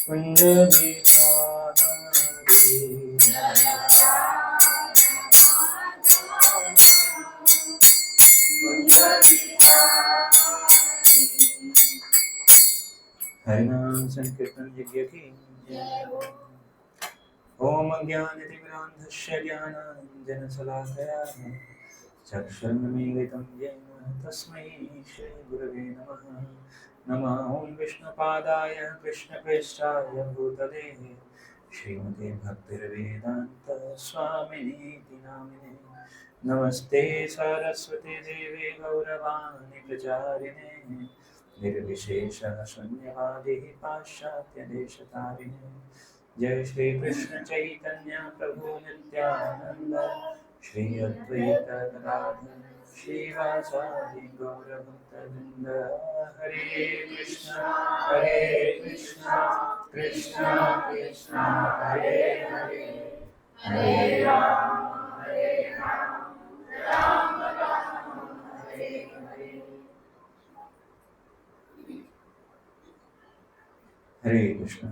हरिनाम संकीर्तन यज्ञ की ओम ज्ञानतिमिरान्धस्य ज्ञानाञ्जनशलाकया चक्षुर्मीलितं येन तस्मै श्रीगुरवे नमः। नमः ॐ विष्णुपादाय कृष्णप्रेष्ठाय भूतले श्रीमते भक्तिर्वेदान्त स्वामिनीति नामिने। नमस्ते सरस्वती देवे गौरवाणी प्रचारिणे निर्विशेष शून्यवादी पाश्चात्यदेशतारिणे। जय श्री कृष्ण चैतन्य प्रभु नित्यानंद श्री अद्वैत गदाधर श्रीवासादि गौरभक्तवृंद। हरे कृष्णा कृष्ण कृष्ण हरे हरे हरे राम राम राम हरे हरे। हरे कृष्ण।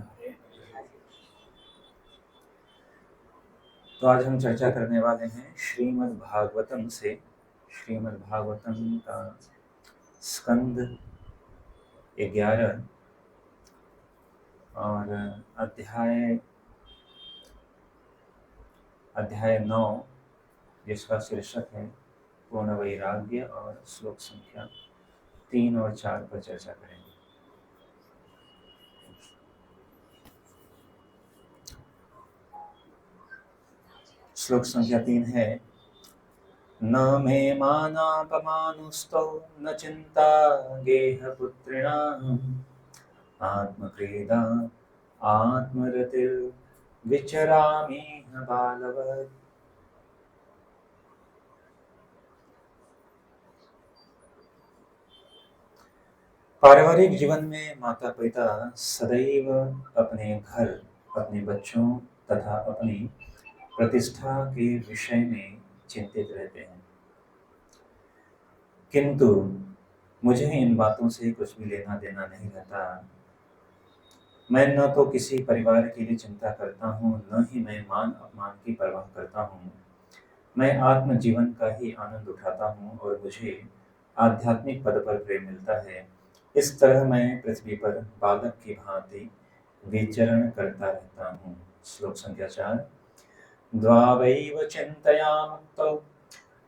तो आज हम चर्चा करने वाले हैं श्रीमद् भागवतम से। श्रीमद् भागवतम का स्कंद 11 और अध्याय 9 जिसका शीर्षक है पूर्ण वैराग्य, और श्लोक संख्या 3 और 4 पर चर्चा करेंगे। श्लोक संख्या 3 है, न मे मानापमानुस्तौ न चिंता गेहपुत्रिणाम् आत्मक्रीडा आत्मरतिर्विचरामि बालवत्। पारिवारिक जीवन में माता पिता सदैव अपने घर, अपने बच्चों तथा अपनी प्रतिष्ठा के विषय में चिंतित रहते हैं, किंतु मुझे इन बातों से कुछ भी लेना देना नहीं रहता। मैं न तो किसी परिवार के लिए चिंता करता हूँ, न ही मैं मान अपमान की परवाह करता हूँ। मैं आत्म जीवन का ही आनंद उठाता हूँ और मुझे आध्यात्मिक पद पर प्रेम मिलता है। इस तरह मैं पृथ्वी पर बालक की भांति विचरण करता रहता हूँ। श्लोक संख्या 4, द्वावैव चिंतया मुक्तौ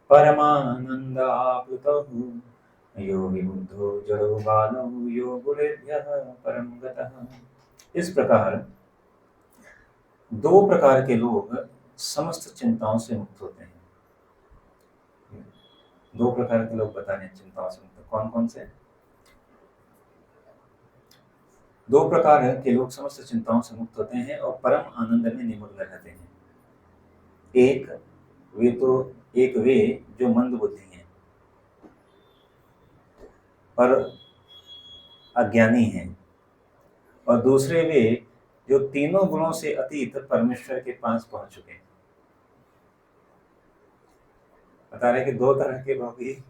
परमानंदाप्लुतौ यो विबुद्धो जडो बालौ यो गुणेभ्यः परम गतः। इस प्रकार 2 प्रकार के लोग समस्त चिंताओं से मुक्त होते हैं। 2 प्रकार के लोग बता रहे हैं चिंताओं से मुक्त। कौन कौन से? 2 प्रकार के लोग समस्त चिंताओं से मुक्त होते हैं और परम आनंद में निमग्न रहते हैं। एक वे जो मंद बुद्धि हैं और अज्ञानी हैं, और दूसरे वे जो तीनों गुणों से अतीत परमेश्वर के पास पहुंच चुके हैं। बता रहे कि 2 तरह के लोग ही,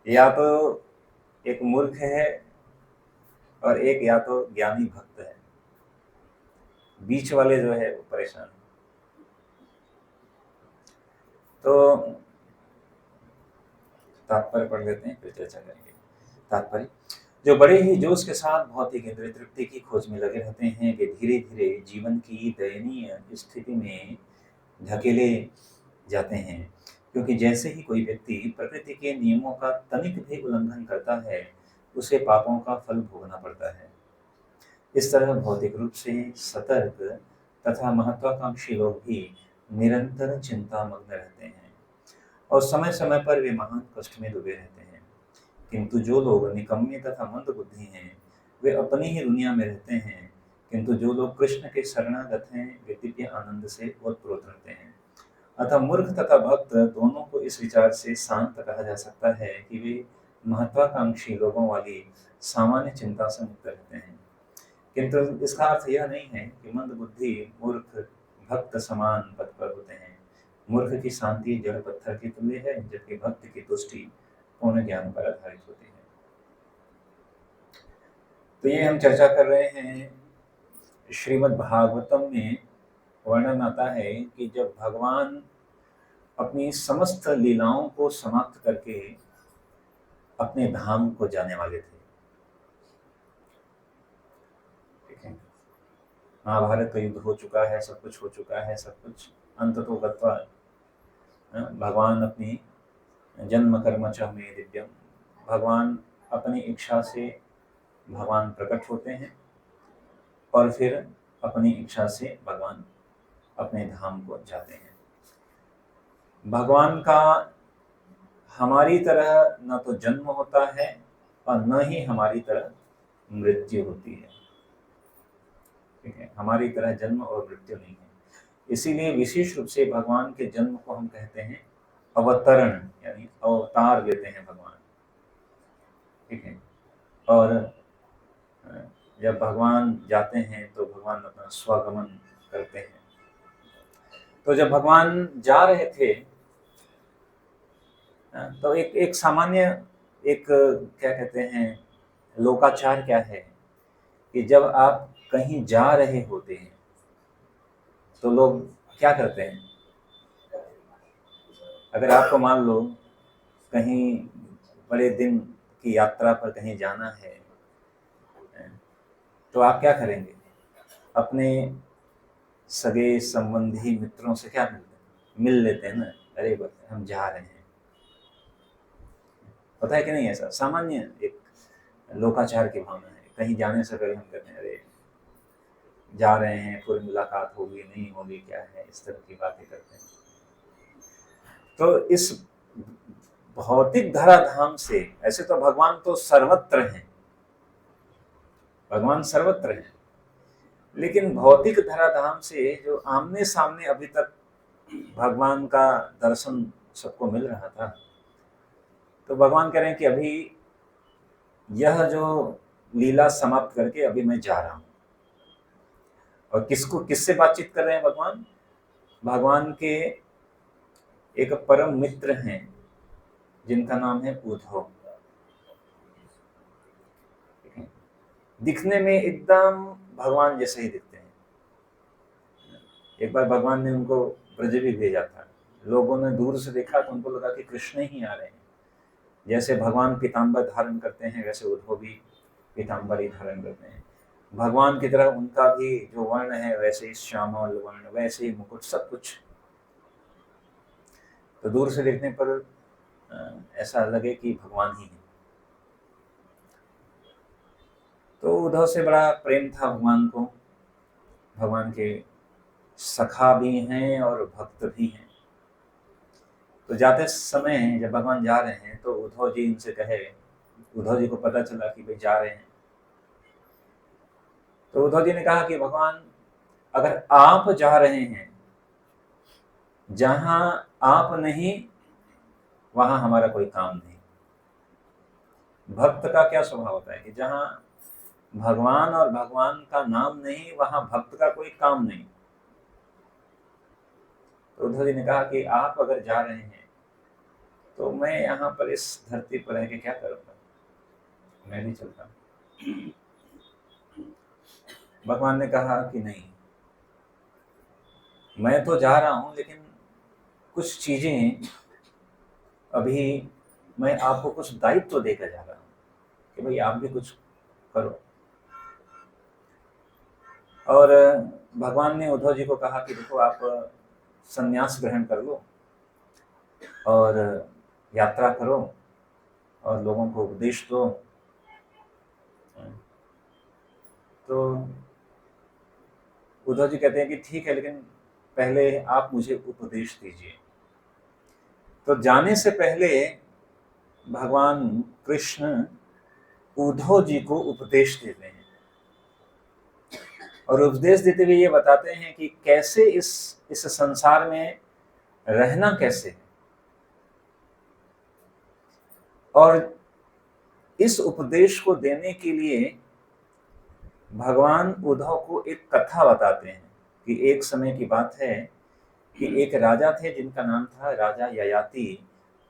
या तो एक मूर्ख है और एक या तो ज्ञानी भक्त है। बीच वाले जो है वो परेशान। तो तात्पर्य पढ़ लेते हैं, फिर चर्चा करेंगे। तात्पर्य, जो बड़े ही जोश के साथ भौतिक इंद्रिय तृप्ति की खोज में लगे रहते हैं, वे धीरे धीरे जीवन की दयनीय स्थिति में धकेले जाते हैं, क्योंकि जैसे ही कोई व्यक्ति प्रकृति के नियमों का तनिक भी उल्लंघन करता है, उसे पापों का फल भोगना पड़ता है। इस तरह भौतिक रूप से सतर्क तथा महत्वाकांक्षी लोग भी निरंतर चिंता मग्न रहते हैं और समय समय पर वे महान कष्ट में डूबे रहते हैं। किंतु जो लोग निकम्मे तथा मंद बुद्धि हैं, वे अपनी ही दुनिया में रहते हैं। किंतु जो लोग कृष्ण के शरणागत हैं, वे दिव्य आनंद से ओतप्रोत रहते हैं। अतः मूर्ख तथा भक्त दोनों को इस विचार से शांत कहा जा सकता है कि वे महत्वाकांक्षी लोगों वाली सामान्य चिंता से मुक्त रहते हैं। किंतु इसका अर्थ यह नहीं है कि मंद बुद्धि मूर्ख भक्त समान पद पर होते हैं। मूर्ख की शांति जड़ पत्थर की तुल्य है, जबकि भक्त की तुष्टि पूर्ण ज्ञान पर आधारित होती है। तो ये हम चर्चा कर रहे हैं श्रीमद् भागवतम में वर्णन आता है कि जब भगवान अपनी समस्त लीलाओं को समाप्त करके अपने धाम को जाने वाले थे, ठीक है, महाभारत का युद्ध हो चुका है, सब कुछ हो चुका है, सब कुछ अंततो गत्वा भगवान अपनी जन्म कर्म च मे दिव्यम, भगवान अपनी इच्छा से भगवान प्रकट होते हैं और फिर अपनी इच्छा से भगवान अपने धाम को जाते हैं। भगवान का हमारी तरह न तो जन्म होता है और न ही हमारी तरह मृत्यु होती है, ठीक है, हमारी तरह जन्म और मृत्यु नहीं है। इसीलिए विशेष रूप से भगवान के जन्म को हम कहते हैं अवतरण, यानी अवतार लेते हैं भगवान, ठीक है। और जब भगवान जाते हैं तो भगवान अपना स्वगमन करते हैं। तो जब भगवान जा रहे थे तो एक सामान्य एक क्या कहते हैं लोकाचार क्या है कि जब आप कहीं जा रहे होते हैं तो लोग क्या करते हैं, अगर आपको मान लो कहीं बड़े दिन की यात्रा पर कहीं जाना है तो आप क्या करेंगे, अपने सगे संबंधी मित्रों से क्या मिल लेते हैं ना, अरे हम जा रहे हैं, पता है कि नहीं, ऐसा सामान्य एक लोकाचार की भावना है। कहीं जाने से पहले हम कहते हैं अरे जा रहे हैं, पूरी मुलाकात होगी नहीं होगी क्या है, इस तरह की बातें करते हैं। तो इस भौतिक धराधाम से, ऐसे तो भगवान तो सर्वत्र हैं, भगवान सर्वत्र हैं, लेकिन भौतिक धराधाम से जो आमने सामने अभी तक भगवान का दर्शन सबको मिल रहा था, तो भगवान कह रहे हैं कि अभी यह जो लीला समाप्त करके अभी मैं जा रहा हूं। और किससे बातचीत कर रहे हैं भगवान? भगवान के एक परम मित्र हैं जिनका नाम है उद्धव। दिखने में एकदम भगवान जैसे ही दिखते हैं। एक बार भगवान ने उनको ब्रज भी भेजा था, लोगों ने दूर से देखा तो उनको लगा कि कृष्ण ही आ रहे हैं। जैसे भगवान पीताम्बर धारण करते हैं वैसे उद्धव भी पीताम्बर ही धारण करते हैं। भगवान की तरह उनका भी जो वर्ण है वैसे ही श्यामल वर्ण, वैसे ही मुकुट, सब कुछ। तो दूर से देखने पर ऐसा लगे कि भगवान ही है। तो उद्धव से बड़ा प्रेम था भगवान को, भगवान के सखा भी हैं और भक्त भी हैं। तो जाते समय जब भगवान जा रहे हैं तो उद्धव जी इनसे कहे, उद्धव जी को पता चला कि भाई जा रहे हैं, तो उद्धव जी ने कहा कि भगवान अगर आप जा रहे हैं, जहां आप नहीं वहां हमारा कोई काम नहीं। भक्त का क्या स्वभाव होता है कि जहां भगवान और भगवान का नाम नहीं वहां भक्त का कोई काम नहीं। तो उद्धव जी ने कहा कि आप अगर जा रहे हैं तो मैं यहाँ पर इस धरती पर रह के क्या करूंगा, मैं भी चलता हूं। भगवान ने कहा कि नहीं, मैं तो जा रहा हूं लेकिन कुछ चीजें अभी मैं आपको कुछ दायित्व देकर जा रहा हूं कि भाई आप भी कुछ करो। और भगवान ने उद्धव जी को कहा कि देखो आप संन्यास ग्रहण कर लो और यात्रा करो और लोगों को उपदेश दो। तो उद्धव जी कहते हैं कि ठीक है, लेकिन पहले आप मुझे उपदेश दीजिए। तो जाने से पहले भगवान कृष्ण उद्धव जी को उपदेश देते हैं और उपदेश देते हुए ये बताते हैं कि कैसे इस संसार में रहना कैसे है। और इस उपदेश को देने के लिए भगवान उद्धव को एक कथा बताते हैं कि एक समय की बात है कि एक राजा थे जिनका नाम था राजा ययाति।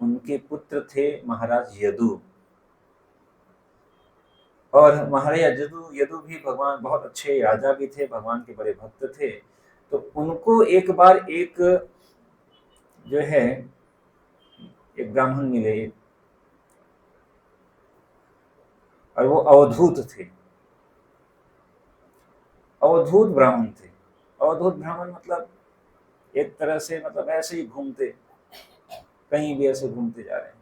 उनके पुत्र थे महाराज यदु। और महाराज यदु यदु भी भगवान बहुत अच्छे राजा भी थे, भगवान के बड़े भक्त थे। तो उनको एक बार एक जो है एक ब्राह्मण मिले, और वो अवधूत थे, अवधूत ब्राह्मण थे। अवधूत ब्राह्मण मतलब एक तरह से मतलब ऐसे ही घूमते, कहीं भी ऐसे घूमते जा रहे हैं।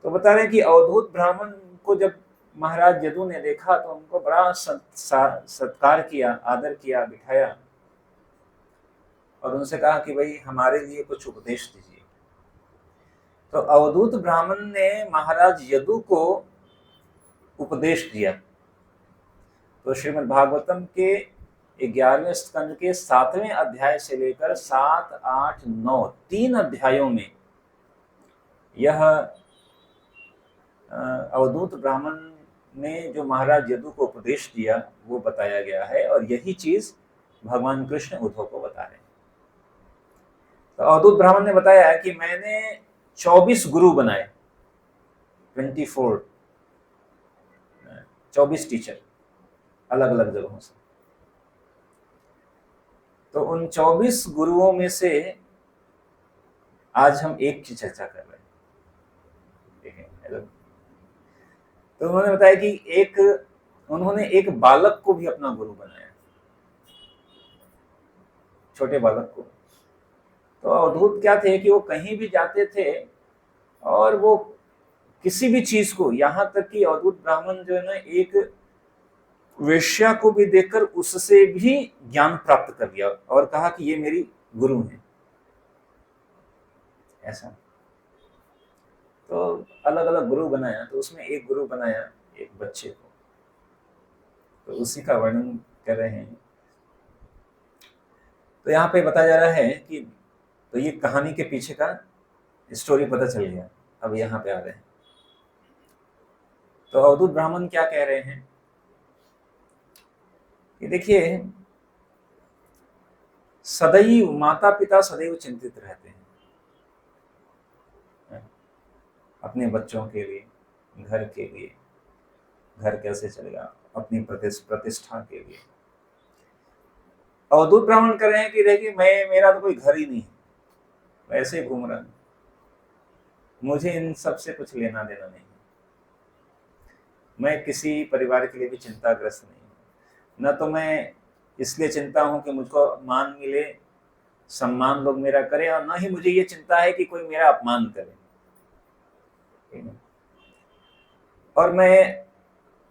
तो बता रहे हैं कि अवधूत ब्राह्मण को जब महाराज यदु ने देखा तो उनको बड़ा सत्कार किया, आदर किया, बिठाया और उनसे कहा कि भाई हमारे लिए कुछ उपदेश दीजिए। तो अवधूत ब्राह्मण ने महाराज यदु को उपदेश दिया। तो श्रीमद् भागवतम के 11वें स्कंद के 7वें अध्याय से लेकर 7, 8, 9 3 अध्यायों में यह अवधूत ब्राह्मण ने जो महाराज यदु को उपदेश दिया वो बताया गया है, और यही चीज भगवान कृष्ण उद्धव को बता रहे हैं। तो अवधूत ब्राह्मण ने बताया कि मैंने 24 गुरु बनाए, 24 टीचर अलग अलग जगहों से। तो उन 24 गुरुओं में से आज हम एक की चर्चा कर रहे हैं। तो उन्होंने बताया कि उन्होंने एक बालक को भी अपना गुरु बनाया, छोटे बालक को। तो अवधूत क्या थे कि वो कहीं भी जाते थे और वो किसी भी चीज को, यहाँ तक कि अवधूत ब्राह्मण जो है ना एक वेश्या को भी देखकर उससे भी ज्ञान प्राप्त कर लिया और कहा कि ये मेरी गुरु है, ऐसा। तो अलग अलग गुरु बनाया, तो उसमें एक गुरु बनाया एक बच्चे को, तो उसी का वर्णन कर रहे हैं। तो यहाँ पे बताया जा रहा है कि तो ये कहानी के पीछे का स्टोरी पता चल गया। अब यहाँ पे आ रहे हैं। तो अवधूत ब्राह्मण क्या कह रहे हैं कि देखिए, सदैव माता पिता सदैव चिंतित रहते हैं अपने बच्चों के लिए, घर के लिए, घर कैसे चलेगा, अपनी प्रतिष्ठा के लिए। अवधूत ब्राह्मण कह रहे हैं कि देखिए मेरा तो कोई घर ही नहीं है, वैसे ही घूम रहा हूं, मुझे इन सब से कुछ लेना देना नहीं, मैं किसी परिवार के लिए भी चिंताग्रस्त नहीं हूं। न तो मैं इसलिए चिंता हूं कि मुझको मान मिले, सम्मान लोग मेरा करें, और न ही मुझे ये चिंता है कि कोई मेरा अपमान करे। और मैं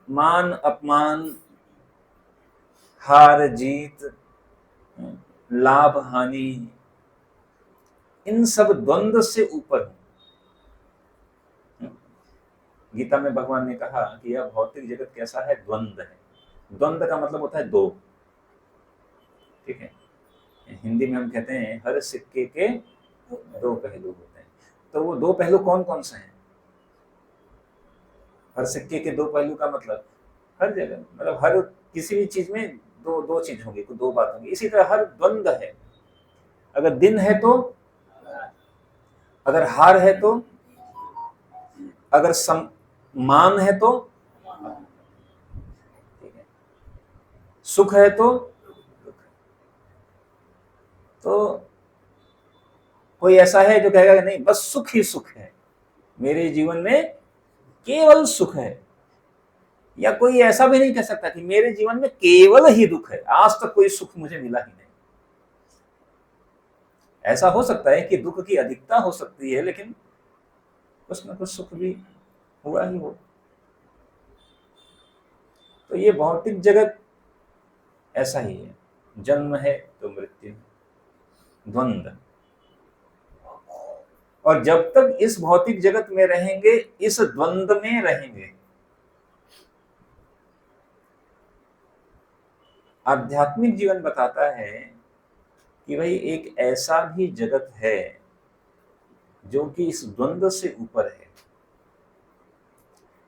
मान अपमान, हार जीत, लाभ हानि, इन सब द्वंद्व से ऊपर हूं। गीता में भगवान ने कहा कि यह भौतिक जगत कैसा है, द्वंद्व है। द्वंद्व का मतलब होता है दो, ठीक है। हिंदी में हम कहते हैं हर सिक्के के दो पहलू होते हैं। तो वो दो पहलू कौन कौन से हैं? हर सिक्के के दो पहलू का मतलब हर जगह, मतलब हर किसी भी चीज में दो दो चीज होंगी, दो बात होंगी। इसी तरह हर द्वंद्व है। अगर दिन है तो, अगर हार है तो, अगर सम्मान है तो, ठीक है, सुख है तो कोई ऐसा है जो कहेगा कि नहीं बस सुख ही सुख है, मेरे जीवन में केवल सुख है। या कोई ऐसा भी नहीं कह सकता कि मेरे जीवन में केवल ही दुख है, आज तक कोई सुख मुझे मिला ही नहीं। ऐसा हो सकता है कि दुख की अधिकता हो सकती है, लेकिन कुछ न कुछ सुख भी हुआ ही हो। तो ये भौतिक जगत ऐसा ही है, जन्म है तो मृत्यु, द्वंद्व। और जब तक इस भौतिक जगत में रहेंगे, इस द्वंद्व में रहेंगे। आध्यात्मिक जीवन बताता है कि भाई एक ऐसा भी जगत है जो कि इस द्वंद्व से ऊपर है।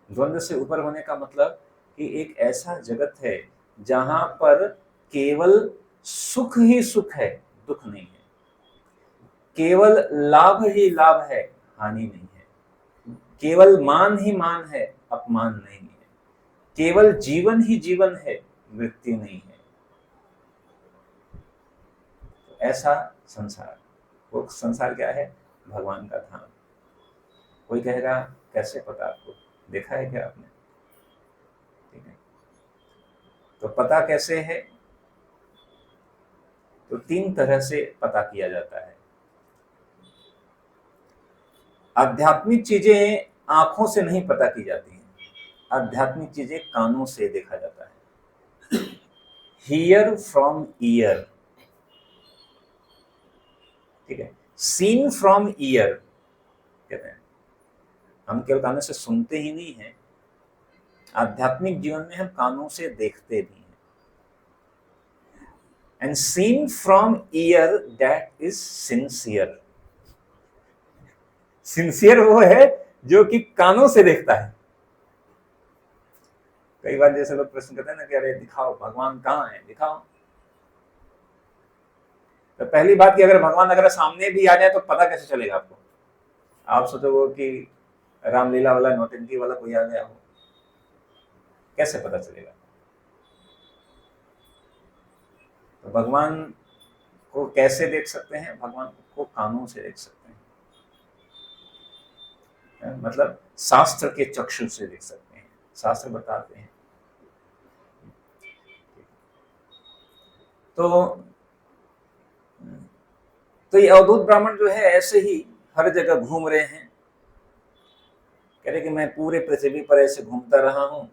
द्वंद्व से ऊपर होने का मतलब कि एक ऐसा जगत है जहां पर केवल सुख ही सुख है, दुख नहीं है। केवल लाभ ही लाभ है, हानि नहीं है। केवल मान ही मान है, अपमान नहीं है। केवल जीवन ही जीवन है, मृत्यु नहीं है। तो ऐसा संसार, वो संसार क्या है? भगवान का धाम। कोई कहेगा कैसे पता आपको, देखा है क्या आपने? ठीक है, तो पता कैसे है? तो 3 तरह से पता किया जाता है। आध्यात्मिक चीजें आंखों से नहीं पता की जाती हैं, आध्यात्मिक चीजें कानों से देखा जाता है। हियर फ्रॉम ईयर, ठीक है, सीन फ्रॉम ईयर कहते हैं। हम केवल कानों से सुनते ही नहीं हैं, आध्यात्मिक जीवन में हम कानों से देखते भी हैं। And seen from ear, that is sincere. Sincere वो है जो कि कानों से देखता है। कई बार जैसे लोग प्रश्न करते हैं ना कि अरे दिखाओ भगवान कहाँ है, दिखाओ। तो पहली बात कि अगर भगवान अगर सामने भी आ जाए तो पता कैसे चलेगा आपको? आप सोचोगे कि रामलीला वाला नौटंकी वाला कोई आ गया हो, कैसे पता चलेगा? तो भगवान को कैसे देख सकते हैं? भगवान को कानों से देख सकते हैं, मतलब शास्त्र के चक्षु से देख सकते हैं। शास्त्र बताते हैं। तो तो ये अवधूत ब्राह्मण जो है ऐसे ही हर जगह घूम रहे हैं, कह रहे कि मैं पूरे पृथ्वी पर ऐसे घूमता रहा हूं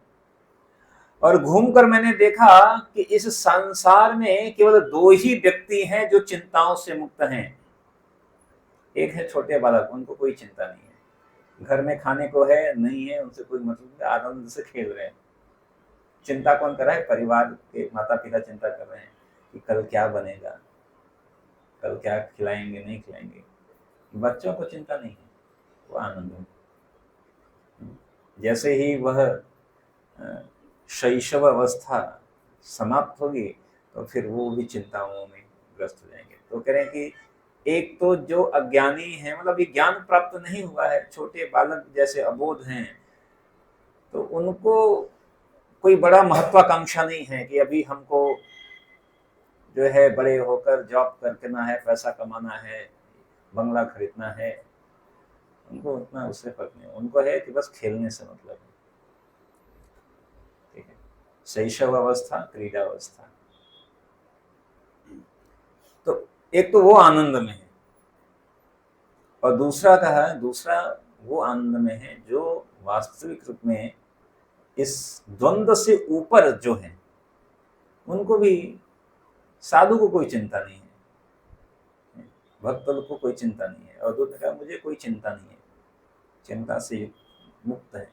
और घूमकर मैंने देखा कि इस संसार में केवल 2 ही व्यक्ति हैं जो चिंताओं से मुक्त हैं। एक है छोटे बालक, उनको कोई चिंता नहीं है, घर में खाने को है नहीं है उनसे कोई मतलब नहीं, आनंद से खेल रहे हैं। चिंता कौन कर रहा है? परिवार के माता पिता चिंता कर रहे हैं कि कल क्या बनेगा, कल क्या खिलाएंगे नहीं खिलाएंगे। बच्चों को चिंता नहीं है, वो आनंद है। जैसे ही वह शैशव अवस्था समाप्त होगी तो फिर वो भी चिंताओं में ग्रस्त हो जाएंगे। तो कह रहे हैं कि एक तो जो अज्ञानी है, मतलब ये ज्ञान प्राप्त नहीं हुआ है, छोटे बालक जैसे अबोध हैं, तो उनको कोई बड़ा महत्वाकांक्षा नहीं है कि अभी हमको जो है बड़े होकर जॉब करना है, पैसा कमाना है, बंगला खरीदना है। उनको उतना उससे फर्क नहीं, उनको है कि बस खेलने से मतलब है। ठीक है, शैशव अवस्था, क्रीड़ा अवस्था। तो एक तो वो आनंद में है और दूसरा कहा, दूसरा वो आनंद में है जो वास्तविक रूप में इस द्वंद्व से ऊपर जो है, उनको भी, साधु को कोई चिंता नहीं है, भक्त को कोई चिंता नहीं है। और दूसरा कहा मुझे कोई चिंता नहीं है, चिंता से मुक्त है।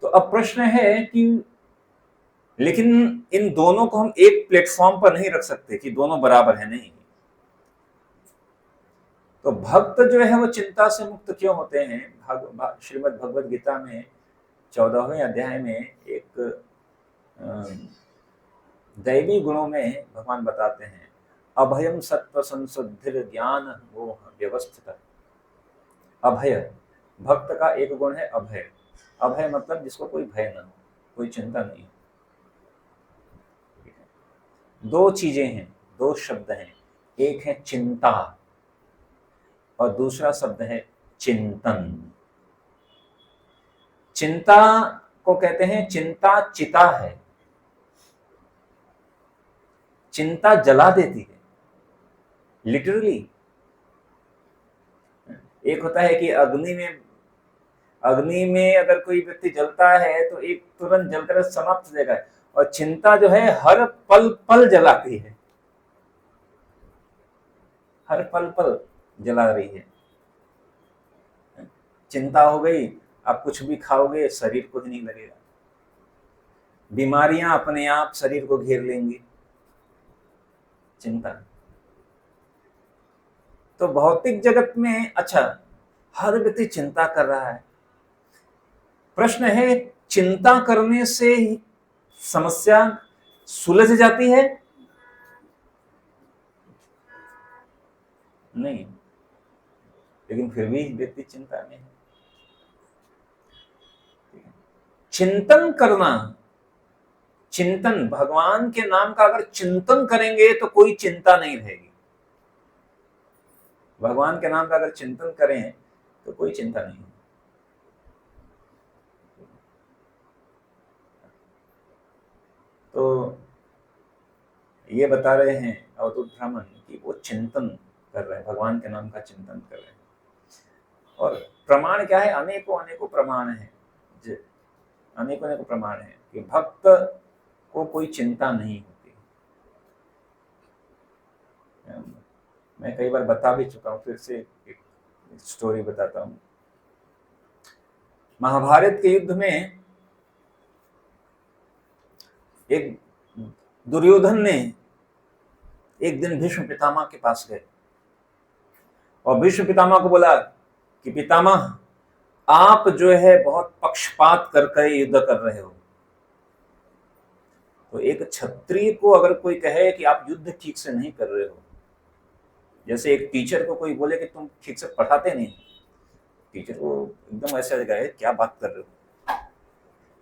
तो अब प्रश्न है कि लेकिन इन दोनों को हम एक प्लेटफॉर्म पर नहीं रख सकते कि दोनों बराबर है, नहीं। तो भक्त जो है वो चिंता से मुक्त क्यों होते हैं? श्रीमद् भगवद गीता में 14वें अध्याय में एक दैवी गुणों में भगवान बताते हैं, अभयम सत्व संशुद्धिर ज्ञान मोह व्यवस्थित। अभय, भक्त का एक गुण है अभय। अभय मतलब जिसको कोई भय न हो, कोई चिंता नहीं हो। 2 चीजें हैं, 2 शब्द हैं, एक है चिंता और दूसरा शब्द है चिंतन। चिंता को कहते हैं, चिंता चिता है, चिंता जला देती है लिटरली। एक होता है कि अग्नि में अगर कोई व्यक्ति जलता है तो एक तुरंत जलकर समाप्त हो जाएगा, और चिंता जो है हर पल पल जलाती है, हर पल पल जला रही है। चिंता हो गई, आप कुछ भी खाओगे शरीर को ही नहीं लगेगा, बीमारियां अपने आप शरीर को घेर लेंगी, चिंता। तो भौतिक जगत में अच्छा हर व्यक्ति चिंता कर रहा है। प्रश्न है, चिंता करने से समस्या सुलझ जाती है? नहीं, लेकिन फिर भी व्यक्ति चिंता में है। चिंतन करना, चिंतन भगवान के नाम का अगर चिंतन करेंगे तो कोई चिंता नहीं रहेगी। भगवान के नाम का अगर चिंतन करें तो कोई चिंता नहीं। तो ये बता रहे हैं अवधूत ब्राह्मण कि वो चिंतन कर रहे हैं, भगवान के नाम का चिंतन कर रहे हैं। और प्रमाण क्या है? अनेकों अनेकों प्रमाण है, अनेकों अनेकों प्रमाण है कि भक्त को कोई चिंता नहीं होती। मैं कई बार बता भी चुका हूँ, फिर से एक स्टोरी बताता हूँ। महाभारत के युद्ध में एक दुर्योधन ने एक दिन भीष्म पितामह के पास गए और भीष्म पितामह को बोला कि पितामह, आप जो है बहुत पक्षपात करके युद्ध कर रहे हो। तो एक क्षत्रिय को अगर कोई कहे कि आप युद्ध ठीक से नहीं कर रहे हो, जैसे एक टीचर को कोई बोले कि तुम ठीक से पढ़ाते नहीं, टीचर को एकदम ऐसा लगेगा क्या बात कर रहे हो।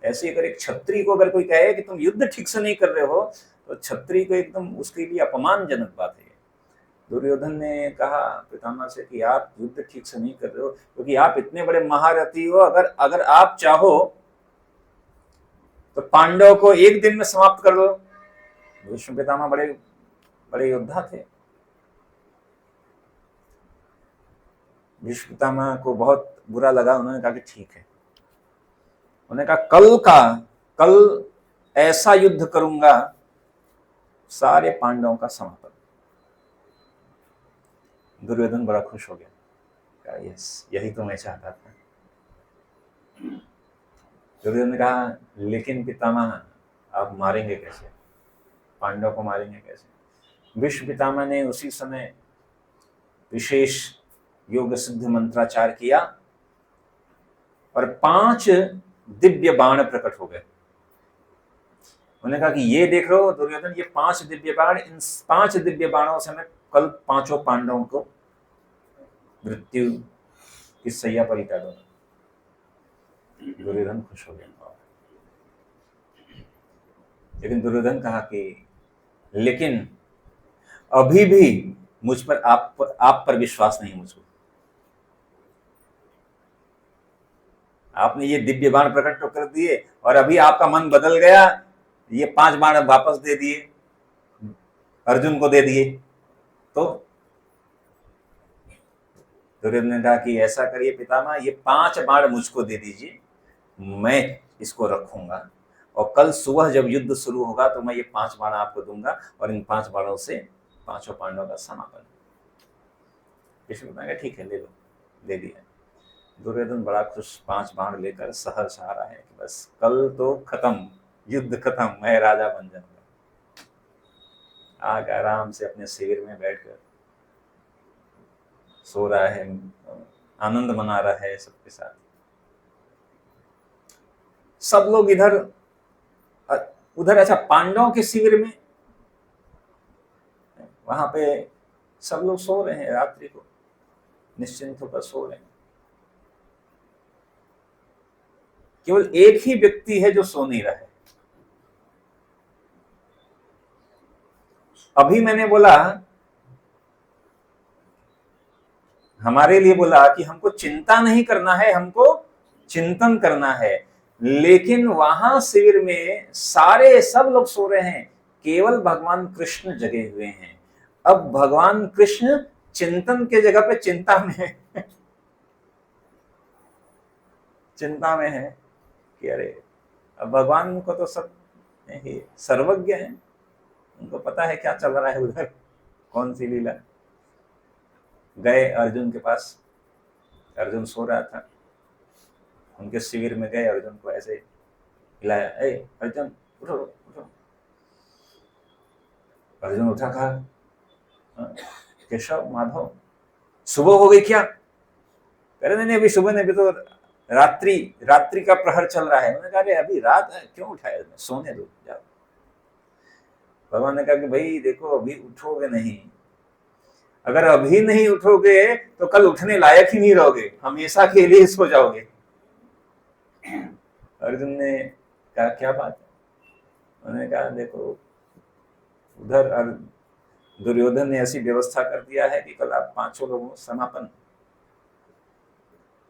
ऐसे अगर एक क्षत्रिय को अगर कोई कहे कि तुम युद्ध ठीक से नहीं कर रहे हो, तो क्षत्रिय को एकदम उसके लिए अपमानजनक बात है। दुर्योधन ने कहा पितामह से कि आप युद्ध ठीक से नहीं कर रहे हो, क्योंकि आप इतने बड़े महारथी हो, अगर आप चाहो तो पांडव को एक दिन में समाप्त कर दो। भीष्म पितामह बड़े बड़े योद्धा थे। भीष्म पितामह को बहुत बुरा लगा। उन्होंने कहा कि ठीक है। उन्होंने कहा कल ऐसा युद्ध करूंगा सारे पांडवों का समापन। दुर्योधन बड़ा खुश हो गया, कहा यस, यही तो मैं चाहता था। दुर्योधन ने कहा लेकिन पितामह आप मारेंगे कैसे, पांडव को मारेंगे कैसे? भीष्म पितामह ने उसी समय विशेष योग सिद्ध मंत्राचार किया और 5 दिव्य बाण प्रकट हो गए। उन्होंने कहा कि ये देख लो दुर्योधन, ये 5 दिव्य बाण, इन 5 दिव्य बाणों से मैं कल 5 पांडवों को मृत्यु की सैया पर लिटा दूंगा। दुर्योधन खुश हो गया। लेकिन दुर्योधन कहा कि लेकिन अभी भी मुझ पर आप पर विश्वास नहीं मुझको। आपने ये दिव्य बाण प्रकट तो कर दिए और अभी आपका मन बदल गया, ये 5 बाण वापस दे दिए, अर्जुन को दे दिए। तो दुर्योधन ने कहा कि ऐसा करिए पितामह, ये 5 बाण मुझको दे दीजिए, मैं इसको रखूंगा और कल सुबह जब युद्ध शुरू होगा तो मैं ये 5 बाण आपको दूंगा और इन 5 बाणों से 5 पांडवों का समापन। विष्णु ने कहा ठीक है, ले लो, दे दिया। दुर्योधन बड़ा खुश 5 बाण लेकर सहर्ष आ रहा है कि बस कल तो खत्म, युद्ध खत्म, मैं राजा बन जाऊंगा। आग आराम से अपने शिविर में बैठकर सो रहा है, आनंद मना रहा है सबके साथ। सब लोग इधर उधर, अच्छा पांडवों के शिविर में वहां पे सब लोग सो रहे हैं, रात्रि को निश्चिंत होकर सो रहे हैं। केवल एक ही व्यक्ति है जो सो नहीं रहा है। अभी मैंने बोला, हमारे लिए बोला कि हमको चिंता नहीं करना है, हमको चिंतन करना है। लेकिन वहां शिविर में सारे सब लोग सो रहे हैं, केवल भगवान कृष्ण जगे हुए हैं। अब भगवान कृष्ण चिंतन के जगह पे चिंता में है। चिंता में है कि अरे, अब भगवान को तो सब सर्वज्ञ है, उनको पता है क्या चल रहा है उधर, कौन सी लीला। गए अर्जुन के पास, अर्जुन सो रहा था, उनके शिविर में गए, अर्जुन को ऐसे हिलाया, ए अर्जुन उठो उठो। अर्जुन उठा, कहा केशव माधव सुबह हो गई क्या? कह रहे नहीं, अभी सुबह नहीं, अभी तो रात्रि का प्रहर चल रहा है। उन्होंने कहा अभी रात है, क्यों उठाया, सोने दो जाओ। भगवान ने कहा कि भाई देखो, अभी उठोगे नहीं, अगर अभी नहीं उठोगे तो कल उठने लायक ही नहीं रहोगे, हमेशा के लिए सो जाओगे। अर्जुन ने कहा क्या बात है? उन्होंने कहा देखो उधर दुर्योधन ने ऐसी व्यवस्था कर दिया है कि कल आप पांचों लोगों को समापन।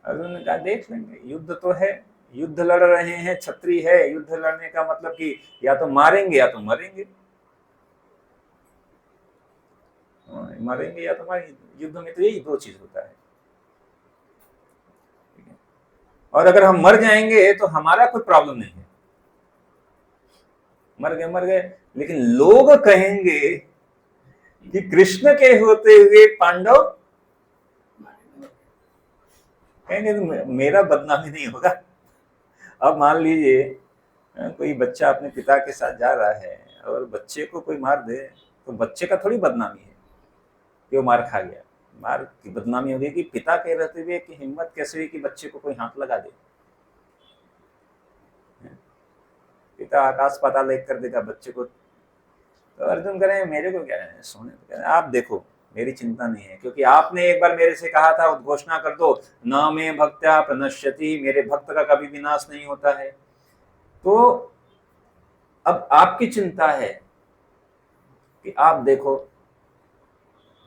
अर्जुन ने कहा देख लेंगे, युद्ध तो है, युद्ध लड़ रहे हैं, छत्री है, युद्ध लड़ने का मतलब कि या तो मारेंगे या तो मरेंगे, मरेंगे या तो मारेंगे। युद्ध में तो यही दो चीज होता है। और अगर हम मर जाएंगे तो हमारा कोई प्रॉब्लम नहीं है, मर गए, लेकिन लोग कहेंगे कि कृष्ण के होते हुए पांडव, कहेंगे तो मेरा बदनामी नहीं होगा। अब मान लीजिए कोई बच्चा अपने पिता के साथ जा रहा है और बच्चे को कोई मार दे, तो बच्चे का थोड़ी बदनामी है कि वो मार खा गया। मार की बदनामी होगी कि पिता के रहते हुए कि हिम्मत कैसे हुई कि बच्चे को कोई हाथ लगा दे। पिता आकाश पाताल एक कर देगा बच्चे को। तो अर्जुन कह रहे हैं मेरे को क्या है, सोने तो कह रहे हैं आप देखो मेरी चिंता नहीं है, क्योंकि आपने एक बार मेरे से कहा था उद्घोषणा कर दो न में भक्त्या प्रणश्यति, मेरे भक्त का कभी विनाश नहीं होता है। तो अब आपकी चिंता है कि आप देखो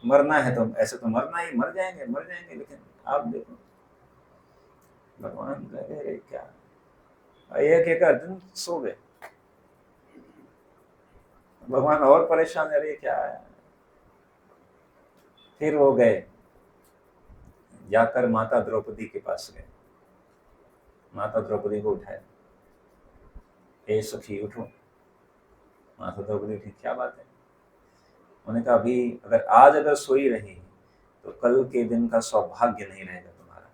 मरना है तो ऐसे तो मरना ही, मर जाएंगे, लेकिन आप देखो भगवान कह रहे क्या, एक अर्जुन सो गए, भगवान और परेशान, अरे क्या है। फिर वो गए, जाकर माता द्रौपदी के पास गए, माता द्रौपदी को उठाया, ए सखी उठो। माता द्रौपदी उठी, क्या बात है? उन्होंने कहा अभी अगर सोई रही तो कल के दिन का सौभाग्य नहीं रहेगा तुम्हारा।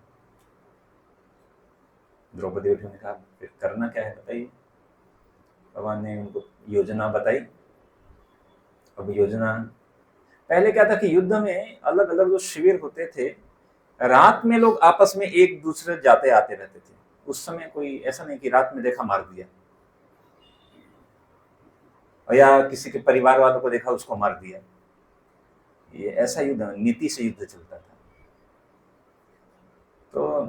द्रौपदी उठी, ने कहा फिर करना क्या है बताइए। भगवान ने उनको योजना बताई। अब योजना, पहले क्या था कि युद्ध में अलग अलग जो शिविर होते थे, रात में लोग आपस में एक दूसरे जाते आते रहते थे। उस समय कोई ऐसा नहीं कि रात में देखा मार दिया, या किसी के परिवार वालों को देखा उसको मार दिया। ये ऐसा युद्ध नीति से युद्ध चलता था। तो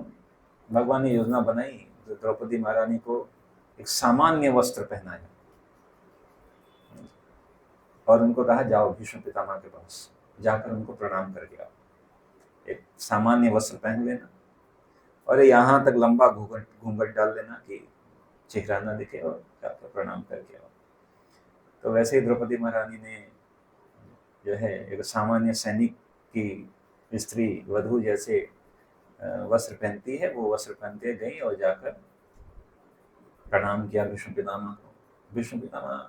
भगवान ने योजना बनाई, तो द्रौपदी महारानी को एक सामान्य वस्त्र पहनाया और उनको कहा जाओ भीष्म पितामह के पास जाकर उनको प्रणाम करके आओ। एक सामान्य वस्त्र पहन लेना और यहाँ तक लंबा घूंघट डाल लेना कि चेहरा ना दिखे, और जाकर प्रणाम करके आओ। तो वैसे ही द्रौपदी महारानी ने जो है एक सामान्य सैनिक की स्त्री वधु जैसे वस्त्र पहनती है, वो वस्त्र पहन के गई और जाकर प्रणाम किया भीष्म पितामह को। भीष्म पितामह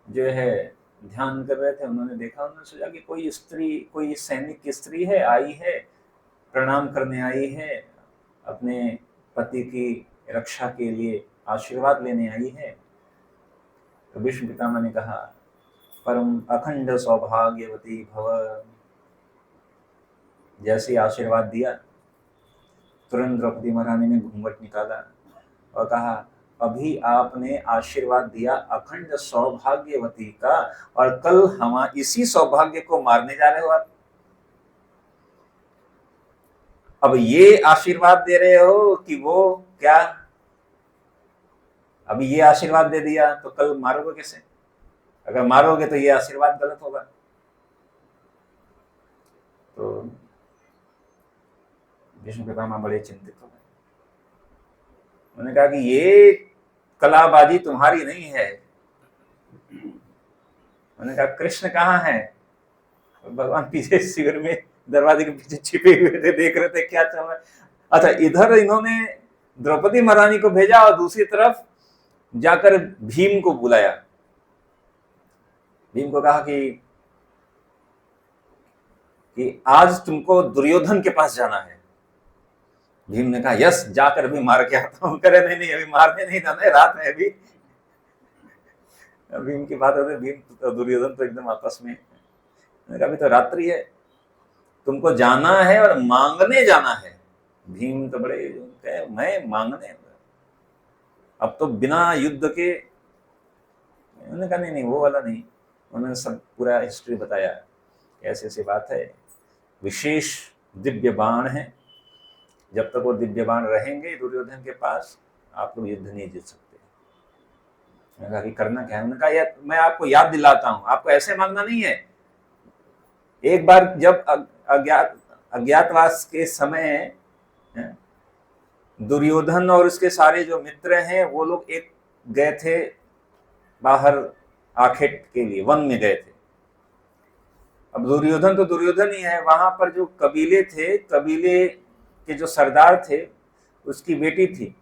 जो है ध्यान कर रहे थे, उन्होंने देखा, उन्होंने सोचा कि कोई स्त्री, कोई सैनिक की स्त्री है, आई है प्रणाम करने आई है, अपने पति की रक्षा के लिए आशीर्वाद लेने आई है। तो भीष्म पितामह ने कहा परम अखंड सौभाग्यवती भव। जैसे आशीर्वाद दिया, तुरंत द्रौपदी महारानी ने घूंघट निकाला और कहा अभी आपने आशीर्वाद दिया अखंड सौभाग्यवती का, और कल हम इसी सौभाग्य को मारने जा रहे हो आप। अब ये आशीर्वाद दे रहे हो कि वो क्या, अभी ये आशीर्वाद दे दिया तो कल मारोगे कैसे? अगर मारोगे तो ये आशीर्वाद गलत होगा। तो भीष्म पितामह बड़े चिंतित हो गए। उन्होंने कहा कि ये कलाबाजी तुम्हारी नहीं है। उन्होंने कहा कृष्ण कहाँ है? भगवान पीछे शिविर में दरवाजे के पीछे छिपे हुए थे, देख रहे थे क्या चल रहा है। अच्छा, इधर इन्होंने द्रौपदी महारानी को भेजा और दूसरी तरफ जाकर भीम को बुलाया। भीम को कहा कि आज तुमको दुर्योधन के पास जाना है। भीम ने कहा यस, जाकर अभी मार के आता हूं। करे नहीं अभी मारने नहीं जाना है, रात है अभी। भीम की बात होती, भीम तो दुर्योधन तो एकदम आपस में, अभी तो रात्रि है, तुमको जाना है और मांगने जाना है। भीम तो बड़े कहे मैं मांगने, अब तो बिना युद्ध के। उन्होंने कहा नहीं वो वाला नहीं। उन्होंने सब पूरा हिस्ट्री बताया, ऐसी ऐसी बात है, विशेष दिव्य बाण है, जब तक वो दिव्य बाण रहेंगे दुर्योधन के पास आप लोग युद्ध नहीं जीत सकते। मैंने कहा कि करना क्या है? उन्होंने कहा यार मैं आपको याद दिलाता हूँ, आपको ऐसे मांगना नहीं है। एक बार जब अज्ञातवास के समय दुर्योधन और उसके सारे जो मित्र हैं वो लोग एक गए थे बाहर आखेट के लिए, वन में गए थे। अब दुर्योधन तो दुर्योधन ही है, वहां पर जो कबीले थे, कबीले के जो सरदार थे उसकी बेटी थी,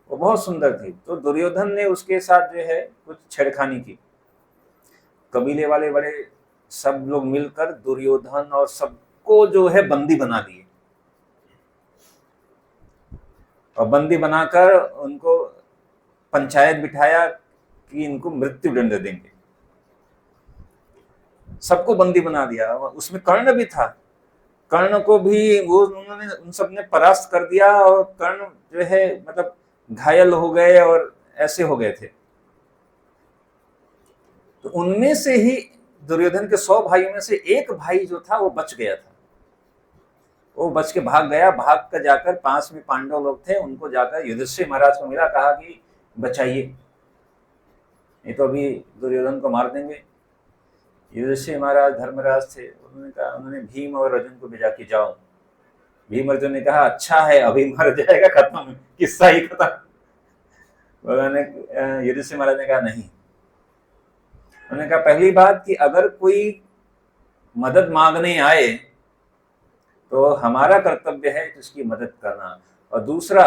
वो बहुत सुंदर थी, तो दुर्योधन ने उसके साथ जो है कुछ छेड़खानी की। कबीले वाले बड़े सब लोग मिलकर दुर्योधन और सबको जो है बंदी बना दिए, और बंदी बनाकर उनको पंचायत बिठाया कि इनको मृत्यु दंड देंगे। सबको बंदी बना दिया, उसमें कर्ण भी था। कर्ण को भी वो उन्होंने उन सब ने परास्त कर दिया, और कर्ण जो है मतलब घायल हो गए और ऐसे हो गए थे। तो उनमें से ही दुर्योधन के 100 भाइयों में से एक भाई जो था वो बच गया था। वो बच के भाग गया, भाग कर जाकर पास में पांडव लोग थे, उनको जाकर युधिष्ठिर महाराज को मिला, कहा कि बचाइए, नहीं तो अभी दुर्योधन को मार देंगे। युधिष्ठिर महाराज धर्मराज थे, उन्होंने कहा, उन्होंने भीम और अर्जुन को भेजा कि जाओ। भीम अर्जुन ने कहा अच्छा है, अभी मर जाएगा, खत्म, किस्सा ही खत्म। उन्होंने युधिष्ठिर महाराज ने कहा नहीं। उन्होंने कहा पहली बात कि अगर कोई मदद मांगने आए तो हमारा कर्तव्य है कि उसकी मदद करना, और दूसरा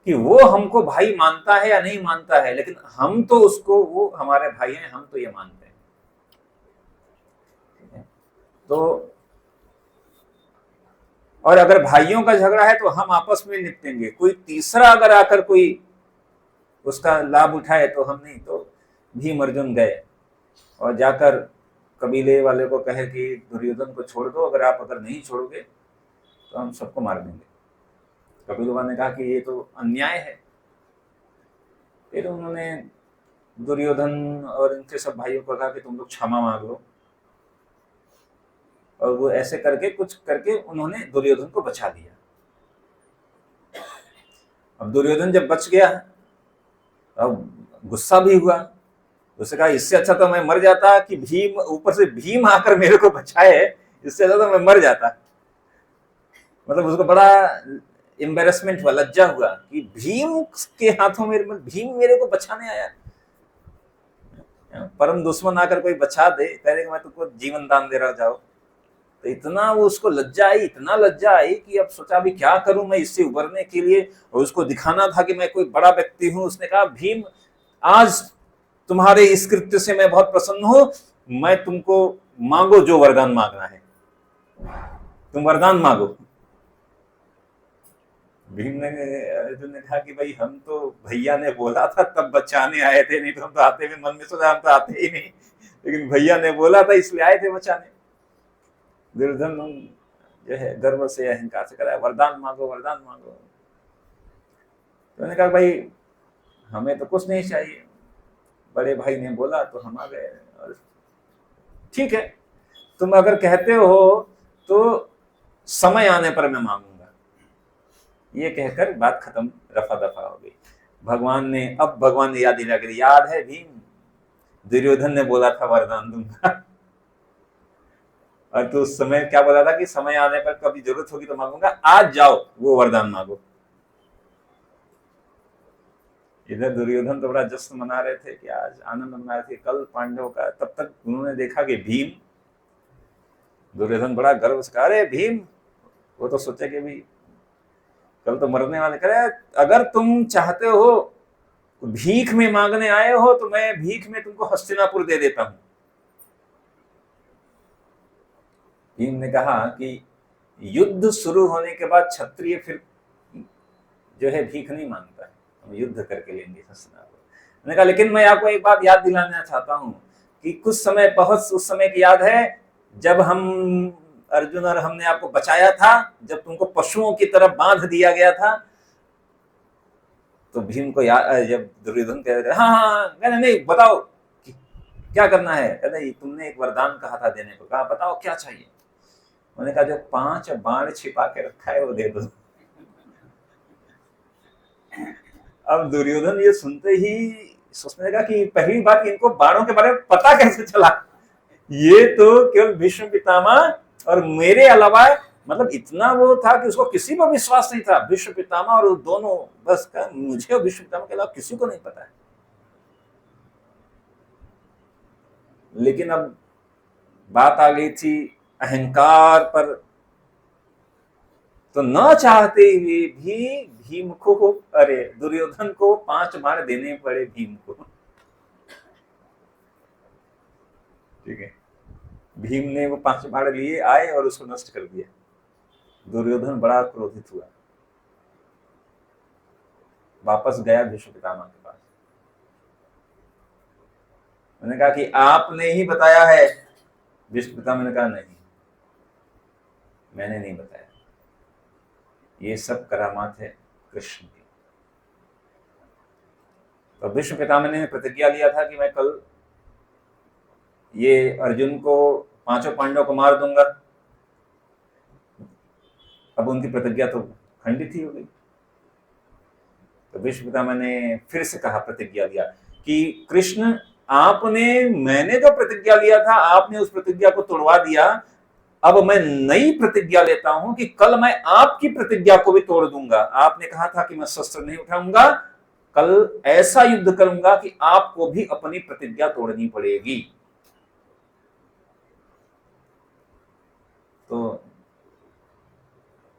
कि वो हमको भाई मानता है या नहीं मानता है, लेकिन हम तो उसको, वो हमारे भाई हैं, हम तो ये मानते हैं। तो और अगर भाइयों का झगड़ा है तो हम आपस में निपटेंगे, कोई तीसरा अगर आकर कोई उसका लाभ उठाए तो हम नहीं। तो भीम अर्जुन गए और जाकर कबीले वाले को कहे कि दुर्योधन को छोड़ दो, अगर नहीं छोड़ोगे तो हम सबको मार देंगे। कबीले वाले ने कहा कि ये तो अन्याय है। फिर उन्होंने दुर्योधन और इनके सब भाइयों को कहा कि तुम लोग क्षमा मांग लो, और वो ऐसे करके कुछ करके उन्होंने दुर्योधन को बचा दिया। अब दुर्योधन जब बच गया, अब गुस्सा भी हुआ, उसने कहा इससे अच्छा तो मैं मर जाता, कि भीम ऊपर से भीम आकर मेरे को बचाए, इससे अच्छा तो मैं मर जाता। मतलब उसको बड़ा एम्बेरसमेंट हुआ, लज्जा हुआ कि भीम के हाथों में, भीम मेरे को बचाने आया। परम दुश्मन आकर कोई बचा दे, कह रहे मैं तुमको जीवन दान दे रहा, जाओ। तो इतना वो उसको लज्जा आई, इतना लज्जा आई कि अब सोचा अभी क्या करूं मैं इससे उबरने के लिए, और उसको दिखाना था कि मैं कोई बड़ा व्यक्ति हूं। उसने कहा भीम आज तुम्हारे इस कृत्य से मैं बहुत प्रसन्न हूं, मैं तुमको मांगो जो वरदान मांगना है, तुम वरदान मांगो। भीम ने, अर्जुन ने कहा कि भाई हम तो भैया ने बोला था तब बचाने आए थे, नहीं तो हम तो आते भी मन में सोचा हम तो आते ही नहीं, लेकिन भैया ने बोला था इसलिए आए थे बचाने। दुर्योधन जो है गर्व से अहंकार से कराया वरदान मांगो, वरदान मांगो। तो मैंने कहा भाई हमें तो कुछ नहीं चाहिए, बड़े भाई ने बोला तो हम आ गए। और ठीक है, तुम अगर कहते हो तो समय आने पर मैं मांगूंगा, ये कहकर बात खत्म, रफा दफा हो गई। अब भगवान ने याद दिला कर, याद है भीम, दुर्योधन ने बोला था वरदान दूंगा, और तो उस समय क्या बोला था कि समय आने पर कभी जरूरत होगी तो मांगूंगा, आज जाओ वो वरदान मांगो। इधर दुर्योधन तो बड़ा जश्न मना रहे थे कि आज आनंद मना रहे थे कल पांडव का, तब तक उन्होंने देखा कि भीम, दुर्योधन बड़ा गर्व से कहा अरे भीम, वो तो सोचे कि भी कल तो मरने वाले, करे अगर तुम चाहते हो, भीख में मांगने आए हो, तो मैं भीख में तुमको हस्तिनापुर दे देता हूं। भीम ने कहा कि युद्ध शुरू होने के बाद क्षत्रिय फिर जो है भीख नहीं मांगता है, हम युद्ध करके लेंगे हस्तिनापुर। मैंने कहा लेकिन मैं आपको एक बात याद दिलाना चाहता हूं कि कुछ समय, बहुत उस समय की याद है जब हम अर्जुन और हमने आपको बचाया था, जब तुमको पशुओं की तरफ बांध दिया गया था। तो भीम को याद, जब दुर्योधन कह रहे हाँ हाँ, नहीं बताओ कि क्या करना है, कहते तुमने एक वरदान कहा था देने को, कहा बताओ क्या चाहिए। उन्होंने कहा जो 5 बाण छिपा के रखा है वो दे दो। अब दुर्योधन ये सुनते ही सोचने लगा कि पहली बात इनको बाणों के बारे में पता कैसे चला, ये तो केवल भीष्म पितामह और मेरे अलावा, मतलब इतना वो था कि उसको किसी पर विश्वास नहीं था, भीष्म पितामह और दोनों, बस का मुझे और भीष्म पितामह के अलावा किसी को नहीं पता है। लेकिन अब बात आ गई थी अहंकार पर, तो न चाहते हुए भी भीम को, अरे दुर्योधन को 5 बाण देने पड़े भीम को। ठीक है, भीम ने वो 5 बाण लिए, आए और उसको नष्ट कर दिया। दुर्योधन बड़ा क्रोधित हुआ, वापस गया भीष्म पितामह के पास। मैंने कहा कि आपने ही बताया है। भीष्म पितामह ने कहा नहीं, मैंने नहीं बताया, ये सब करामात है कृष्ण की। तो भीष्म पितामह ने प्रतिज्ञा लिया था कि मैं कल ये अर्जुन को 5 पांडवों को मार दूंगा। अब उनकी प्रतिज्ञा तो खंडित ही हो गई। तो भीष्म पितामह ने फिर से कहा, प्रतिज्ञा लिया कि कृष्ण, आपने, मैंने जो प्रतिज्ञा लिया था आपने उस प्रतिज्ञा को तोड़वा दिया। अब मैं नई प्रतिज्ञा लेता हूं कि कल मैं आपकी प्रतिज्ञा को भी तोड़ दूंगा। आपने कहा था कि मैं शस्त्र नहीं उठाऊंगा, कल ऐसा युद्ध करूंगा कि आपको भी अपनी प्रतिज्ञा तोड़नी पड़ेगी। तो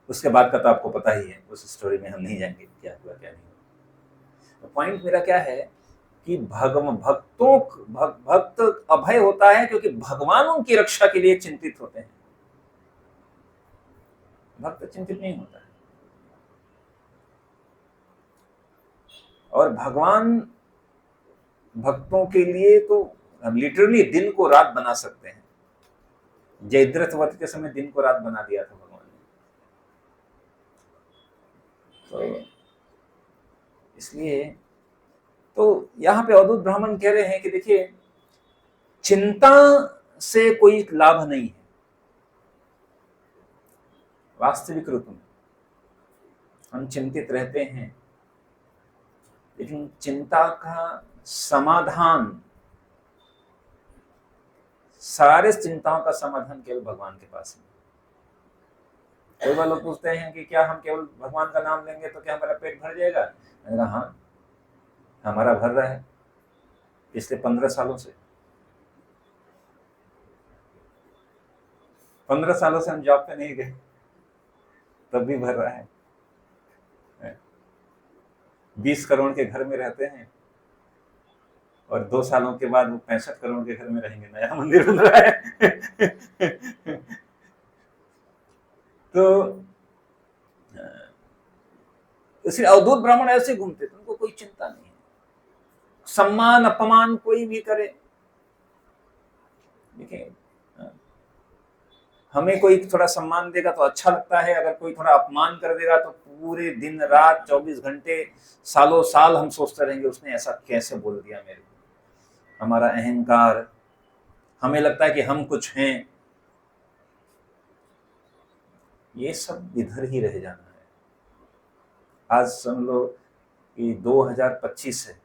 उसके बाद का तो आपको पता ही है, उस स्टोरी में हम नहीं जाएंगे क्या हुआ क्या नहीं। तो पॉइंट मेरा क्या है कि भक्त अभय होता है क्योंकि भगवान उनकी रक्षा के लिए चिंतित होते हैं। भक्त चिंतित नहीं होता है, और भगवान भक्तों के लिए तो लिटरली दिन को रात बना सकते हैं। जयद्रथ वध के समय दिन को रात बना दिया था भगवान ने। तो इसलिए तो यहाँ पे अवधूत ब्राह्मण कह रहे हैं कि देखिए, चिंता से कोई लाभ नहीं है वास्तविक रूप में। हम चिंतित रहते हैं, लेकिन चिंता का समाधान, सारे चिंताओं का समाधान केवल भगवान के पास है। कई बार लोग पूछते हैं कि क्या हम केवल भगवान का नाम लेंगे तो क्या हमारा पेट भर जाएगा? मैंने कहा हाँ, हमारा भर रहा है पिछले 15 सालों से। 15 सालों से हम जॉब पे नहीं गए, तब भी भर रहा है। 20 करोड़ के घर में रहते हैं और 2 सालों के बाद वो 65 करोड़ के घर में रहेंगे, नया मंदिर बन रहा है। तो इसलिए अवधूत ब्राह्मण ऐसे घूमते थे, उनको कोई चिंता नहीं है। सम्मान अपमान कोई भी करे, देखिए हमें कोई थोड़ा सम्मान देगा तो अच्छा लगता है, अगर कोई थोड़ा अपमान कर देगा तो पूरे दिन रात 24 घंटे सालों साल हम सोचते रहेंगे उसने ऐसा कैसे बोल दिया मेरे को। हमारा अहंकार, हमें लगता है कि हम कुछ हैं, ये सब इधर ही रह जाना है। आज समझ लो कि 2025 है,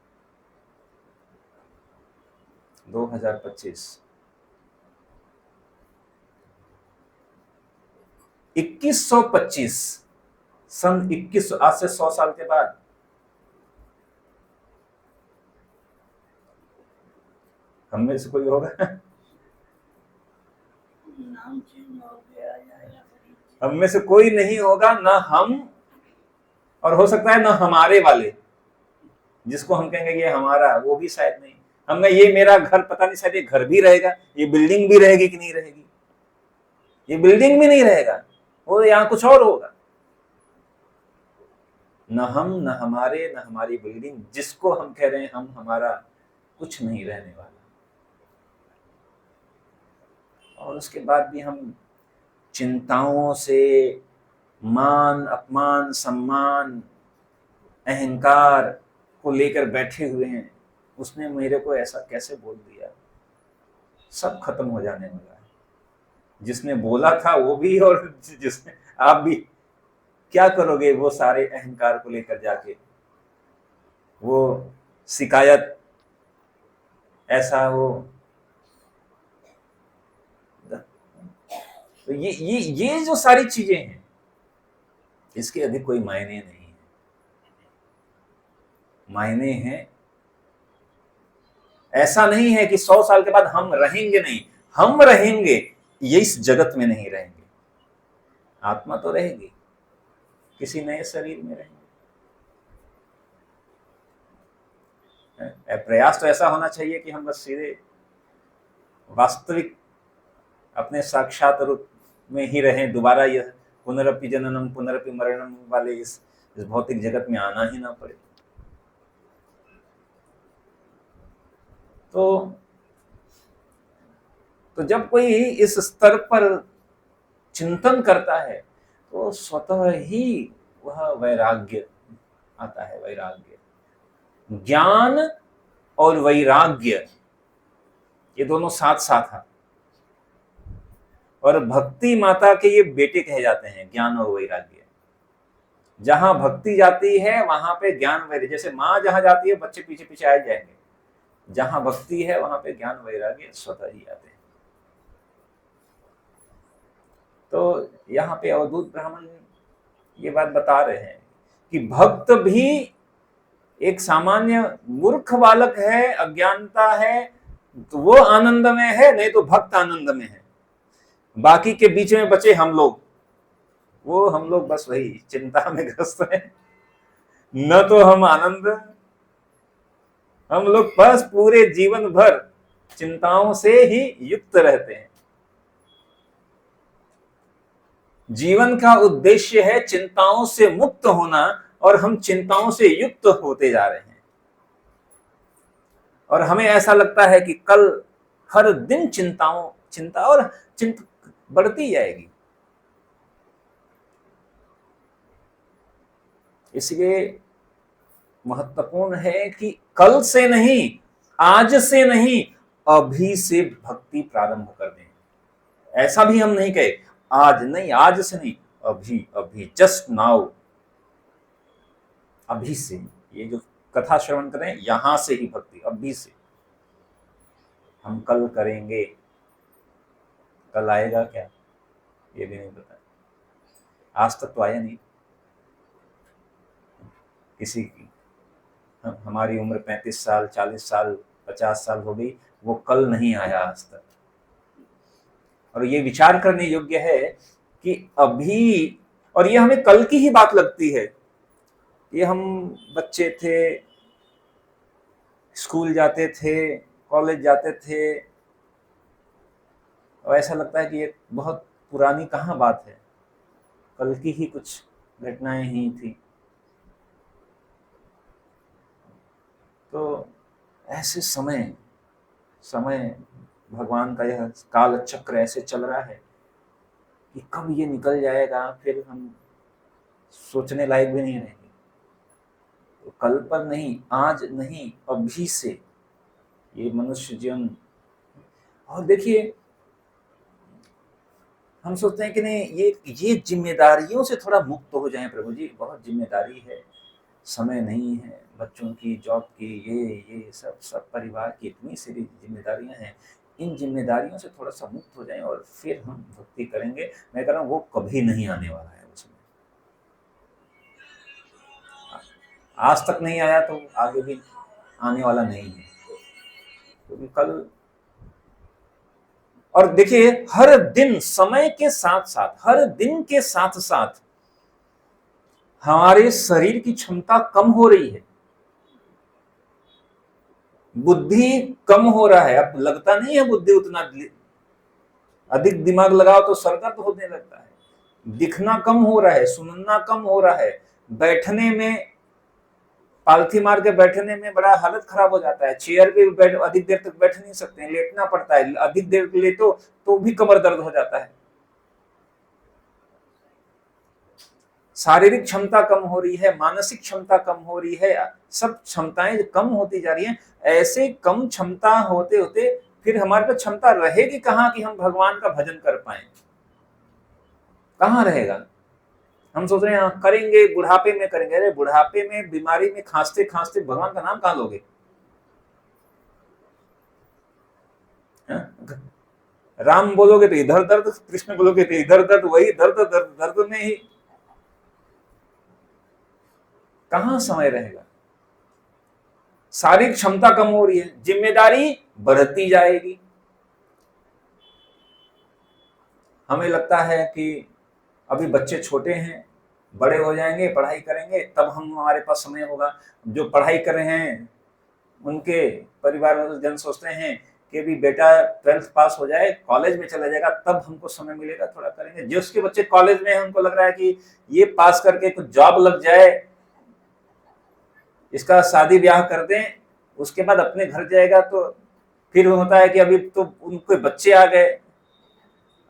2025, 2125 सन 21, आज से 100 साल के बाद हम में से कोई होगा? हम में से कोई नहीं होगा, ना हम, और हो सकता है ना हमारे वाले, जिसको हम कहेंगे ये हमारा, वो भी शायद नहीं। हम कहें ये मेरा घर, पता नहीं शायद ये घर भी रहेगा, ये बिल्डिंग भी रहेगी कि नहीं रहेगी, ये बिल्डिंग भी नहीं रहेगा, वो यहाँ कुछ और होगा। न हम, न हमारे, न हमारी बिल्डिंग, जिसको हम कह रहे हैं हम, हमारा कुछ नहीं रहने वाला। और उसके बाद भी हम चिंताओं से, मान अपमान सम्मान अहंकार को लेकर बैठे हुए हैं, उसने मेरे को ऐसा कैसे बोल दिया। सब खत्म हो जाने वाला है, जिसने बोला था वो भी और जिसने, आप भी। क्या करोगे वो सारे अहंकार को लेकर जाके? वो शिकायत, ऐसा वो, तो ये जो सारी चीजें हैं, इसके अधिक कोई मायने नहीं है। मायने हैं, ऐसा नहीं है कि 100 साल के बाद हम रहेंगे नहीं, हम रहेंगे, ये इस जगत में नहीं रहेंगे। आत्मा तो रहेगी, किसी नए शरीर में रहेंगे। प्रयास तो ऐसा होना चाहिए कि हम बस सीधे वास्तविक अपने साक्षात रूप में ही रहें, दोबारा यह पुनरपि जननम पुनरपि मरणम वाले इस भौतिक जगत में आना ही ना पड़े। तो जब कोई इस स्तर पर चिंतन करता है तो स्वतः ही वह वैराग्य आता है। वैराग्य, ज्ञान और वैराग्य ये दोनों साथ साथ हैं, और भक्ति माता के ये बेटे कहे जाते हैं, ज्ञान और वैराग्य। जहां भक्ति जाती है वहां पे ज्ञान वैराग्य, जैसे माँ जहां जाती है बच्चे पीछे पीछे आ जाएंगे, जहां भक्ति है वहां पे ज्ञान वैराग्य स्वतः ही आते हैं। तो यहाँ पे अवधूत ब्राह्मण ये बात बता रहे हैं कि भक्त भी एक सामान्य मूर्ख बालक है, अज्ञानता है तो वो आनंद में है, नहीं तो भक्त आनंद में है। बाकी के बीच में बचे हम लोग, वो हम लोग बस वही चिंता में ग्रस्त हैं। न तो हम आनंद, हम लोग बस पूरे जीवन भर चिंताओं से ही युक्त रहते हैं। जीवन का उद्देश्य है चिंताओं से मुक्त होना, और हम चिंताओं से युक्त होते जा रहे हैं। और हमें ऐसा लगता है कि कल हर दिन चिंता और चिंता बढ़ती जाएगी। इसलिए महत्वपूर्ण है कि कल से नहीं, आज से नहीं, अभी से भक्ति प्रारंभ कर दें। ऐसा भी हम नहीं कहे आज नहीं, आज से नहीं, अभी अभी, जस्ट नाउ, अभी से। ये जो कथा श्रवण करें यहां से ही भक्ति, अभी से। हम कल करेंगे, कल आएगा क्या ये भी नहीं पता, आज तक तो आया नहीं। किसी की हमारी उम्र 35 साल, 40 साल, 50 साल हो गई, वो कल नहीं आया आज तक। और ये विचार करने योग्य है कि अभी, और ये हमें कल की ही बात लगती है। ये हम बच्चे थे, स्कूल जाते थे, कॉलेज जाते थे, और ऐसा लगता है कि ये बहुत पुरानी कहाँ बात है, कल की ही कुछ घटनाएं ही थी। तो ऐसे समय भगवान का यह काल चक्र ऐसे चल रहा है कि कब ये निकल जाएगा, फिर हम सोचने लायक भी नहीं रहेंगे। तो कल पर नहीं, आज नहीं, अभी से ये मनुष्य जीवन। और देखिए, हम सोचते हैं कि नहीं, ये जिम्मेदारियों से थोड़ा मुक्त हो जाएं प्रभु जी, बहुत जिम्मेदारी है, समय नहीं है, बच्चों की, जॉब की, ये सब परिवार की इतनी सारी जिम्मेदारियां हैं। इन जिम्मेदारियों से थोड़ा सा मुक्त हो जाएं और फिर हम भक्ति करेंगे। मैं कह रहा हूँ वो कभी नहीं आने वाला है उसमें। आज तक नहीं आया तो आगे भी आने वाला नहीं है, क्योंकि कल। और देखिए, हर दिन समय के साथ साथ, हर दिन के साथ साथ हमारे शरीर की क्षमता कम हो रही है, बुद्धि कम हो रहा है। अब लगता नहीं है बुद्धि उतना, अधिक दिमाग लगाओ तो सर दर्द होने लगता है। दिखना कम हो रहा है, सुनना कम हो रहा है, बैठने में, पालथी मार के बैठने में बड़ा हालत खराब हो जाता है। चेयर पे अधिक देर तक बैठ नहीं सकते हैं, लेटना पड़ता है, अधिक देर लेटो तो भी कमर दर्द हो जाता है। शारीरिक क्षमता कम हो रही है, मानसिक क्षमता कम हो रही है, सब क्षमताएं कम होती जा रही हैं। ऐसे कम क्षमता होते होते फिर हमारे पास क्षमता रहेगी कहाँ कि हम भगवान का भजन कर पाए? कहाँ रहेगा? हम सोच रहे हैं हाँ, करेंगे बुढ़ापे में करेंगे। अरे बुढ़ापे में बीमारी में खांसते खांसते भगवान का नाम कहाँ लोगे? हाँ? राम बोलोगे तो इधर दर्द, कृष्ण बोलोगे तो इधर दर्द, वही दर्द दर्द दर्द में ही कहाँ समय रहेगा। शारीरिक क्षमता कम हो रही है, जिम्मेदारी बढ़ती जाएगी। हमें लगता है कि अभी बच्चे छोटे हैं, बड़े हो जाएंगे, पढ़ाई करेंगे, तब हमारे पास समय होगा। जो पढ़ाई कर रहे हैं उनके परिवार जन सोचते हैं कि भी बेटा 12th पास हो जाए, कॉलेज में चला जाएगा, तब हमको समय मिलेगा, थोड़ा करेंगे। जिसके बच्चे कॉलेज में हैं उनको लग रहा है कि ये पास करके कुछ जॉब लग जाए, इसका शादी ब्याह कर दें, उसके बाद अपने घर जाएगा। तो फिर होता है कि अभी तो उनके बच्चे आ गए,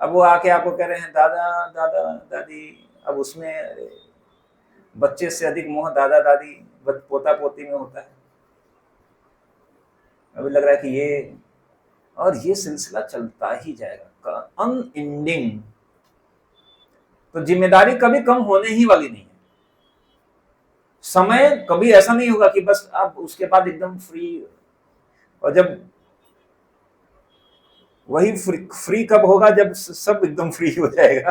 अब वो आके आपको कह रहे हैं दादा दादा दादी। अब उसमें बच्चे से अधिक मोह दादा दादी पोता पोती में होता है। अभी लग रहा है कि ये, और ये सिलसिला चलता ही जाएगा अनएंडिंग। तो जिम्मेदारी कभी कम होने ही वाली नहीं है। समय कभी ऐसा नहीं होगा कि बस आप उसके बाद एकदम फ्री। और जब वही फ्री कब होगा? जब सब एकदम फ्री हो जाएगा।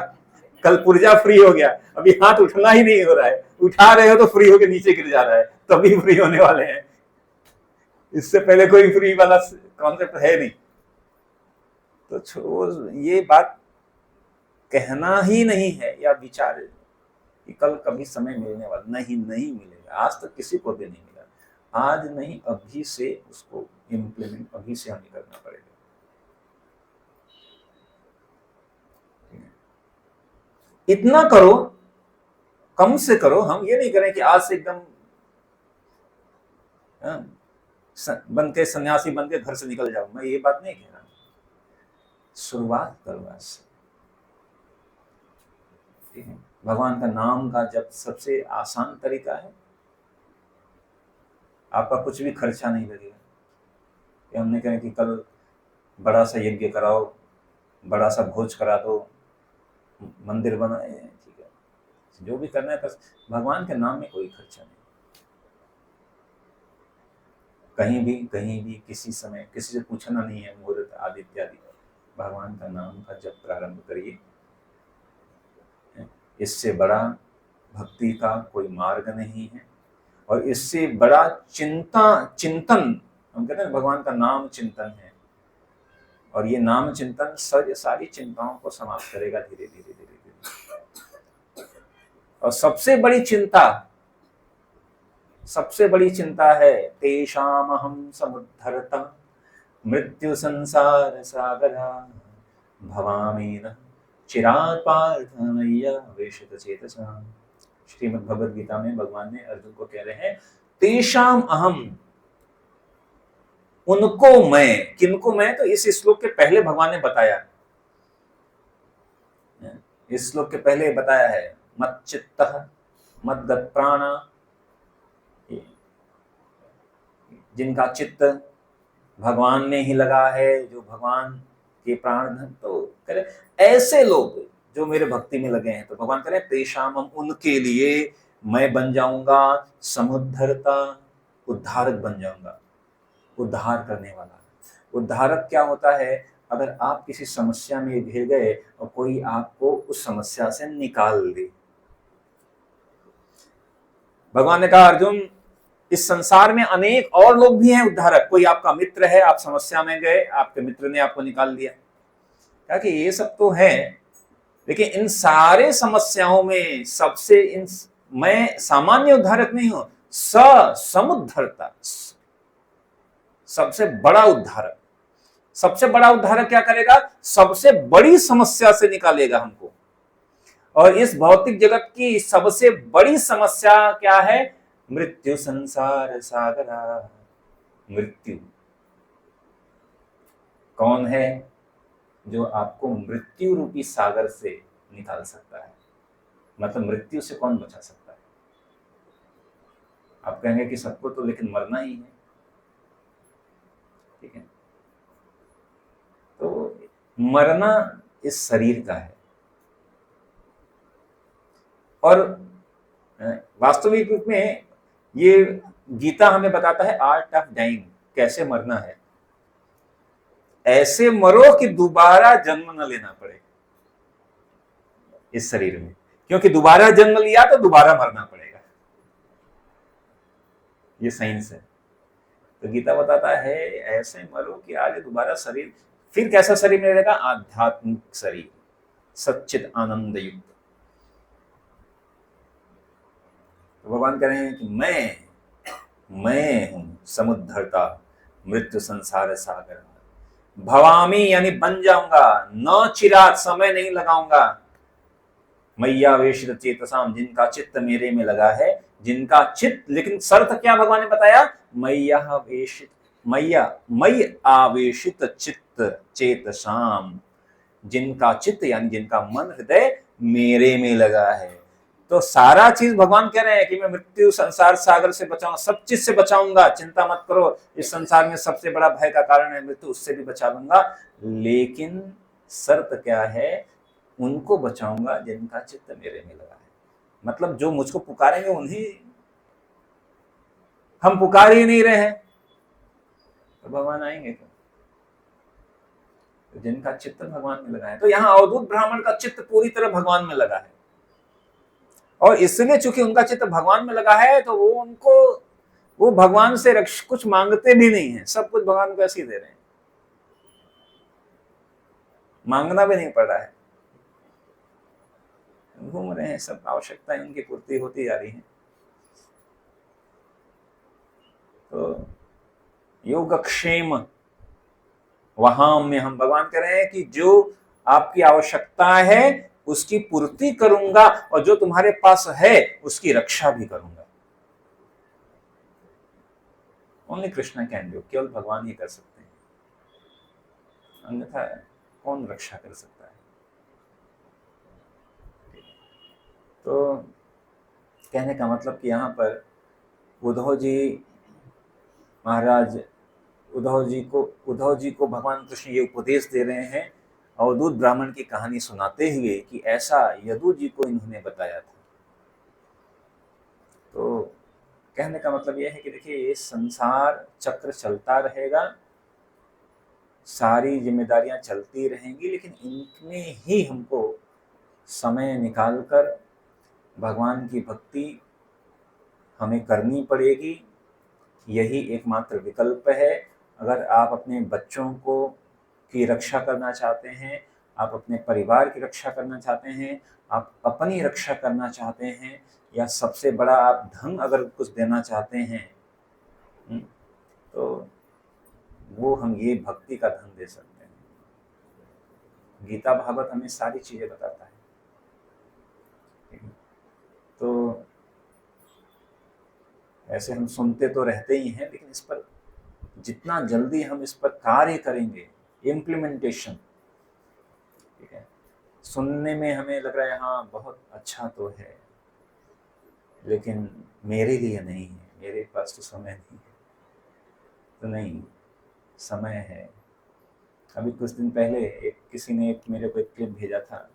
कल पुर्जा फ्री हो गया, अभी हाथ उठना ही नहीं हो रहा है, उठा रहे हो तो फ्री होके नीचे गिर जा रहा है, तभी फ्री होने वाले हैं। इससे पहले कोई फ्री वाला कॉन्सेप्ट है नहीं। तो ये बात कहना ही नहीं है या विचार कि कल कभी समय मिलने वाला नहीं, नहीं मिलेगा। आज तक किसी को भी नहीं मिला। आज नहीं, अभी से उसको इम्प्लीमेंट अभी से हमें करना पड़ेगा। इतना करो, कम से करो। हम ये नहीं करें कि आज से एकदम बन के सन्यासी बन के घर से निकल जाऊं, मैं ये बात नहीं कह रहा। शुरुआत करो आज से। ठीक है? भगवान का नाम का जब सबसे आसान तरीका है, आपका कुछ भी खर्चा नहीं लगेगा। कि हमने कहा कि कल बड़ा सा यज्ञ कराओ, बड़ा सा भोज करा दो, मंदिर बनाए, ठीक है, जो भी करना है, बस भगवान के नाम में कोई खर्चा नहीं। कहीं भी किसी समय किसी से पूछना नहीं है, मुहूर्त आदि इत्यादि। भगवान का नाम का जब प्रारंभ करिए। इससे बड़ा भक्ति का कोई मार्ग नहीं है, और इससे बड़ा चिंतन, हम कहते हैं भगवान का नाम चिंतन है। और ये नाम चिंतन सारी चिंताओं को समाप्त करेगा धीरे धीरे धीरे धीरे। और सबसे बड़ी चिंता है तेषामहं समुद्धरता मृत्यु संसार सागरा भवामि न चिरात् पार्थ मय्या चेतसा। श्रीमद् भगवद गीता में भगवान ने अर्जुन को कह रहे हैं तेषाम अहम, उनको मैं। किनको मैं? तो इस श्लोक के पहले भगवान ने बताया, इस श्लोक के पहले बताया है मत चित्तः मत गत प्राणा, जिनका चित्त भगवान में ही लगा है, जो भगवान के प्राण। तो कह रहे ऐसे लोग जो मेरे भक्ति में लगे हैं, तो भगवान कह रहे तेषाम, हम उनके लिए मैं बन जाऊंगा समुद्धरता, उद्धारक बन जाऊंगा, उद्धार करने वाला। उद्धारक क्या होता है? अगर आप किसी समस्या में घिर गए और कोई आपको उस समस्या से निकाल दे। भगवान ने कहा अर्जुन, इस संसार में अनेक और लोग भी हैं उद्धारक। कोई आपका मित्र है, आप समस्या में गए, आपके मित्र ने आपको निकाल दिया। क्या कि ये सब तो है, लेकिन इन सारे समस्याओं में सबसे मैं सामान्य उद्धारक नहीं हूं, समुद्धरता, सबसे बड़ा उद्धारक। सबसे बड़ा उद्धारक क्या करेगा? सबसे बड़ी समस्या से निकालेगा हमको। और इस भौतिक जगत की सबसे बड़ी समस्या क्या है? मृत्यु संसार सागरा। मृत्यु कौन है? जो आपको मृत्यु रूपी सागर से निकाल सकता है। मतलब मृत्यु से कौन बचा सकता है? आप कहेंगे कि सबको तो लेकिन मरना ही है, ठीक है। तो मरना इस शरीर का है, और वास्तविक रूप में ये गीता हमें बताता है आर्ट ऑफ डाइंग, कैसे मरना है। ऐसे मरो कि दोबारा जन्म न लेना पड़े इस शरीर में, क्योंकि दोबारा जन्म लिया तो दोबारा मरना पड़ेगा। ये साइंस है। तो गीता बताता है ऐसे मरो कि आगे दोबारा शरीर, फिर कैसा शरीर मिलेगा? आध्यात्मिक शरीर, सच्चिद आनंद युक्त। तो भगवान कह रहे हैं कि मैं हूं समुद्धरता मृत्यु संसार सागर, भवामी यानी बन जाऊंगा, न चिरात समय नहीं लगाऊंगा, मैया वेशित चेतसाम जिनका चित्त मेरे में लगा है, जिनका चित्त, लेकिन शर्त क्या भगवान ने बताया? मैया वेशित, मई आवेशित चित्त चेतसाम, जिनका चित्त यानी जिनका मन हृदय मेरे में लगा है। तो सारा चीज भगवान कह रहे हैं कि मैं मृत्यु संसार सागर से बचाऊंगा, सब चीज से बचाऊंगा, चिंता मत करो। इस संसार में सबसे बड़ा भय का कारण है मृत्यु, उससे भी बचा लूंगा, लेकिन शर्त क्या है? उनको बचाऊंगा जिनका चित्त मेरे में लगा है। मतलब जो मुझको पुकारेंगे उन्हीं, हम पुकार ही नहीं रहे हैं तो भगवान आएंगे क्यों? तो जिनका चित्त भगवान में लगा है, तो यहाँ अवधूत ब्राह्मण का चित्त पूरी तरह भगवान में लगा है, और इसलिए चूंकि उनका चित्त भगवान में लगा है तो वो भगवान से कुछ मांगते भी नहीं है, सब कुछ भगवान को ऐसे ही दे रहे हैं, मांगना भी नहीं पड़ रहा है, घूम रहे हैं, सब आवश्यकताएं उनकी पूर्ति होती जा रही है। तो योगक्षेम वहां में हम भगवान कह रहे हैं कि जो आपकी आवश्यकता है उसकी पूर्ति करूंगा, और जो तुम्हारे पास है उसकी रक्षा भी करूंगा। ओनली कृष्णा कैन डू, केवल भगवान ही कर सकते हैं, अन्यथा कौन रक्षा कर सकता है। तो कहने का मतलब कि यहाँ पर उद्धव जी महाराज, उद्धव जी को भगवान कृष्ण ये उपदेश दे रहे हैं अवधूत ब्राह्मण की कहानी सुनाते हुए कि ऐसा यदु जी को इन्होंने बताया था। तो कहने का मतलब यह है कि देखिए ये संसार चक्र चलता रहेगा, सारी जिम्मेदारियां चलती रहेंगी, लेकिन इनमें ही हमको समय निकालकर भगवान की भक्ति हमें करनी पड़ेगी। यही एकमात्र विकल्प है। अगर आप अपने बच्चों को की रक्षा करना चाहते हैं, आप अपने परिवार की रक्षा करना चाहते हैं, आप अपनी रक्षा करना चाहते हैं, या सबसे बड़ा आप धन अगर कुछ देना चाहते हैं, तो वो हम ये भक्ति का धन दे सकते हैं। गीता भागवत हमें सारी चीजें बताता है। तो ऐसे हम सुनते तो रहते ही हैं, लेकिन इस पर जितना जल्दी हम इस पर कार्य करेंगे, इम्प्लीमेंटेशन, ठीक है, सुनने में हमें लग रहा है हाँ बहुत अच्छा तो है, लेकिन मेरे लिए नहीं है, मेरे पास तो समय नहीं है। तो नहीं, समय है। अभी कुछ दिन पहले किसी ने मेरे को एक क्लिप भेजा था,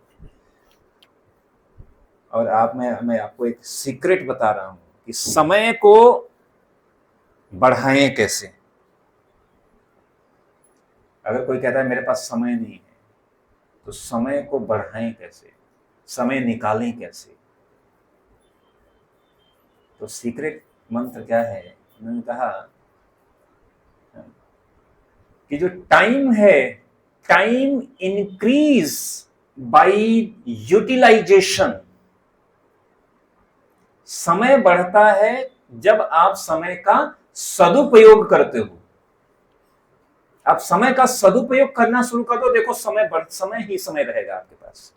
और मैं आपको एक सीक्रेट बता रहा हूं कि समय को बढ़ाएं कैसे। अगर कोई कहता है मेरे पास समय नहीं है, तो समय को बढ़ाएं कैसे, समय निकालें कैसे। तो सीक्रेट मंत्र क्या है? उन्होंने कहा कि जो टाइम है, टाइम इंक्रीज बाय यूटिलाइजेशन। समय बढ़ता है जब आप समय का सदुपयोग करते हो। आप समय का सदुपयोग करना शुरू कर दो, देखो समय ही समय रहेगा आपके पास।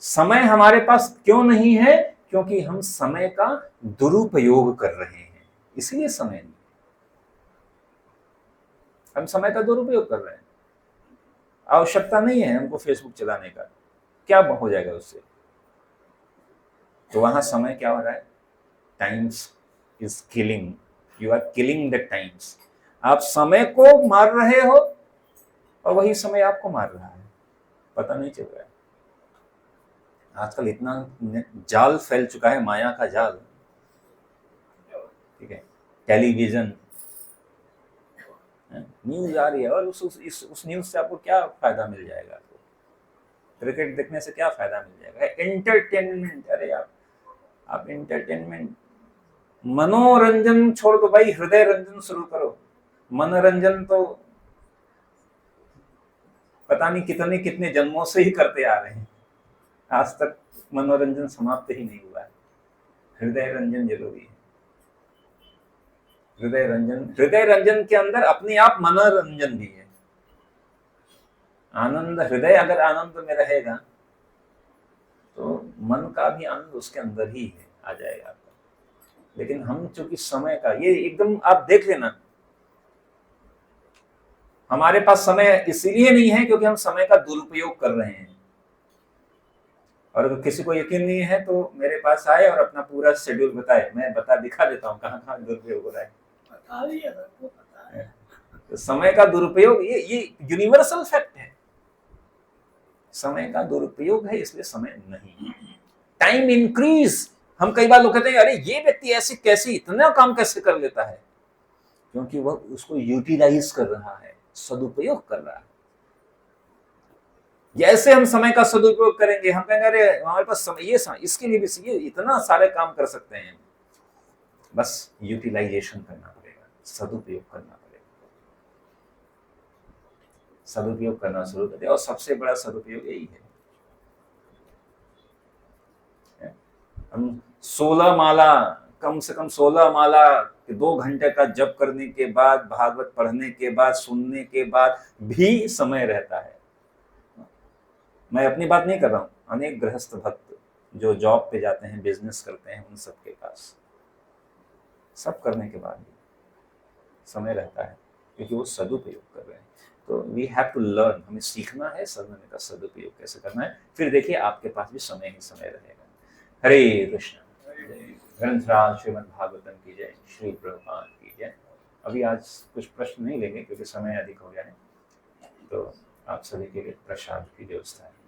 समय हमारे पास क्यों नहीं है? क्योंकि हम समय का दुरुपयोग कर रहे हैं, इसलिए समय नहीं। हम समय का दुरुपयोग कर रहे हैं। आवश्यकता नहीं है हमको फेसबुक चलाने का, क्या हो जाएगा उससे? तो वहां समय क्या हो रहा है? Times is killing, you are killing the times. आप समय को मार रहे हो और वही समय आपको मार रहा है, पता नहीं चल रहा है। आजकल इतना जाल फैल चुका है, माया का जाल, ठीक है। टेलीविजन, न्यूज आ रही है, और उस न्यूज से आपको क्या फायदा मिल जाएगा? आपको क्रिकेट देखने से क्या फायदा मिल जाएगा? एंटरटेनमेंट, अरे आप एंटरटेनमेंट, मनोरंजन छोड़ दो भाई, हृदय रंजन शुरू करो। मनोरंजन तो पता नहीं कितने कितने जन्मों से ही करते आ रहे हैं, आज तक मनोरंजन समाप्त ही नहीं हुआ है। हृदय रंजन जरूरी है। हृदय रंजन के अंदर अपने आप मनोरंजन भी है। आनंद, हृदय अगर आनंद में रहेगा तो मन का भी आनंद उसके अंदर ही है, आ जाएगा आपका। लेकिन हम चूंकि समय का ये एकदम, आप देख लेना, हमारे पास समय इसीलिए नहीं है क्योंकि हम समय का दुरुपयोग कर रहे हैं। और अगर किसी को यकीन नहीं है तो मेरे पास आए और अपना पूरा शेड्यूल बताए, मैं दिखा देता हूँ कहाँ कहाँ दुरुपयोग हो रहा है। तो समय का दुरुपयोग ये यूनिवर्सल फैक्ट है। समय का दुरुपयोग है, इसलिए समय नहीं। टाइम इंक्रीज, हम कई बार लोग कहते हैं अरे ये व्यक्ति ऐसी कैसी इतना काम कैसे कर लेता है, क्योंकि वह उसको यूटिलाइज कर रहा है, सदुपयोग कर रहा है। जैसे हम समय का सदुपयोग करेंगे, हम कहेंगे अरे हमारे पास समय, ये समय, इसके लिए भी ये इतना सारे काम कर सकते हैं। बस यूटिलाइजेशन करना पड़ेगा, सदुपयोग करना पड़ेगा, सदुपयोग करना शुरू कर दिया। और सबसे बड़ा सदुपयोग यही है, हम 16 माला, कम से कम 16 माला 2 घंटे का जप करने के बाद, भागवत पढ़ने के बाद, सुनने के बाद भी समय रहता है। मैं अपनी बात नहीं कर रहा हूँ, अनेक गृहस्थ भक्त जो जॉब पे जाते हैं, बिजनेस करते हैं, उन सबके पास सब करने के बाद भी समय रहता है, क्योंकि वो सदुपयोग कर रहे हैं। तो वी हैव टू लर्न, हमें सीखना है समय का सदुपयोग कैसे करना है, फिर देखिए आपके पास भी समय ही समय रहेगा। हरे कृष्ण। ग्रंथराज श्रीमद् भागवतम की जय, श्री प्रभुपाद की जय। अभी आज कुछ प्रश्न नहीं लेंगे क्योंकि समय अधिक हो गया है, तो आप सभी के लिए प्रसाद की व्यवस्था है।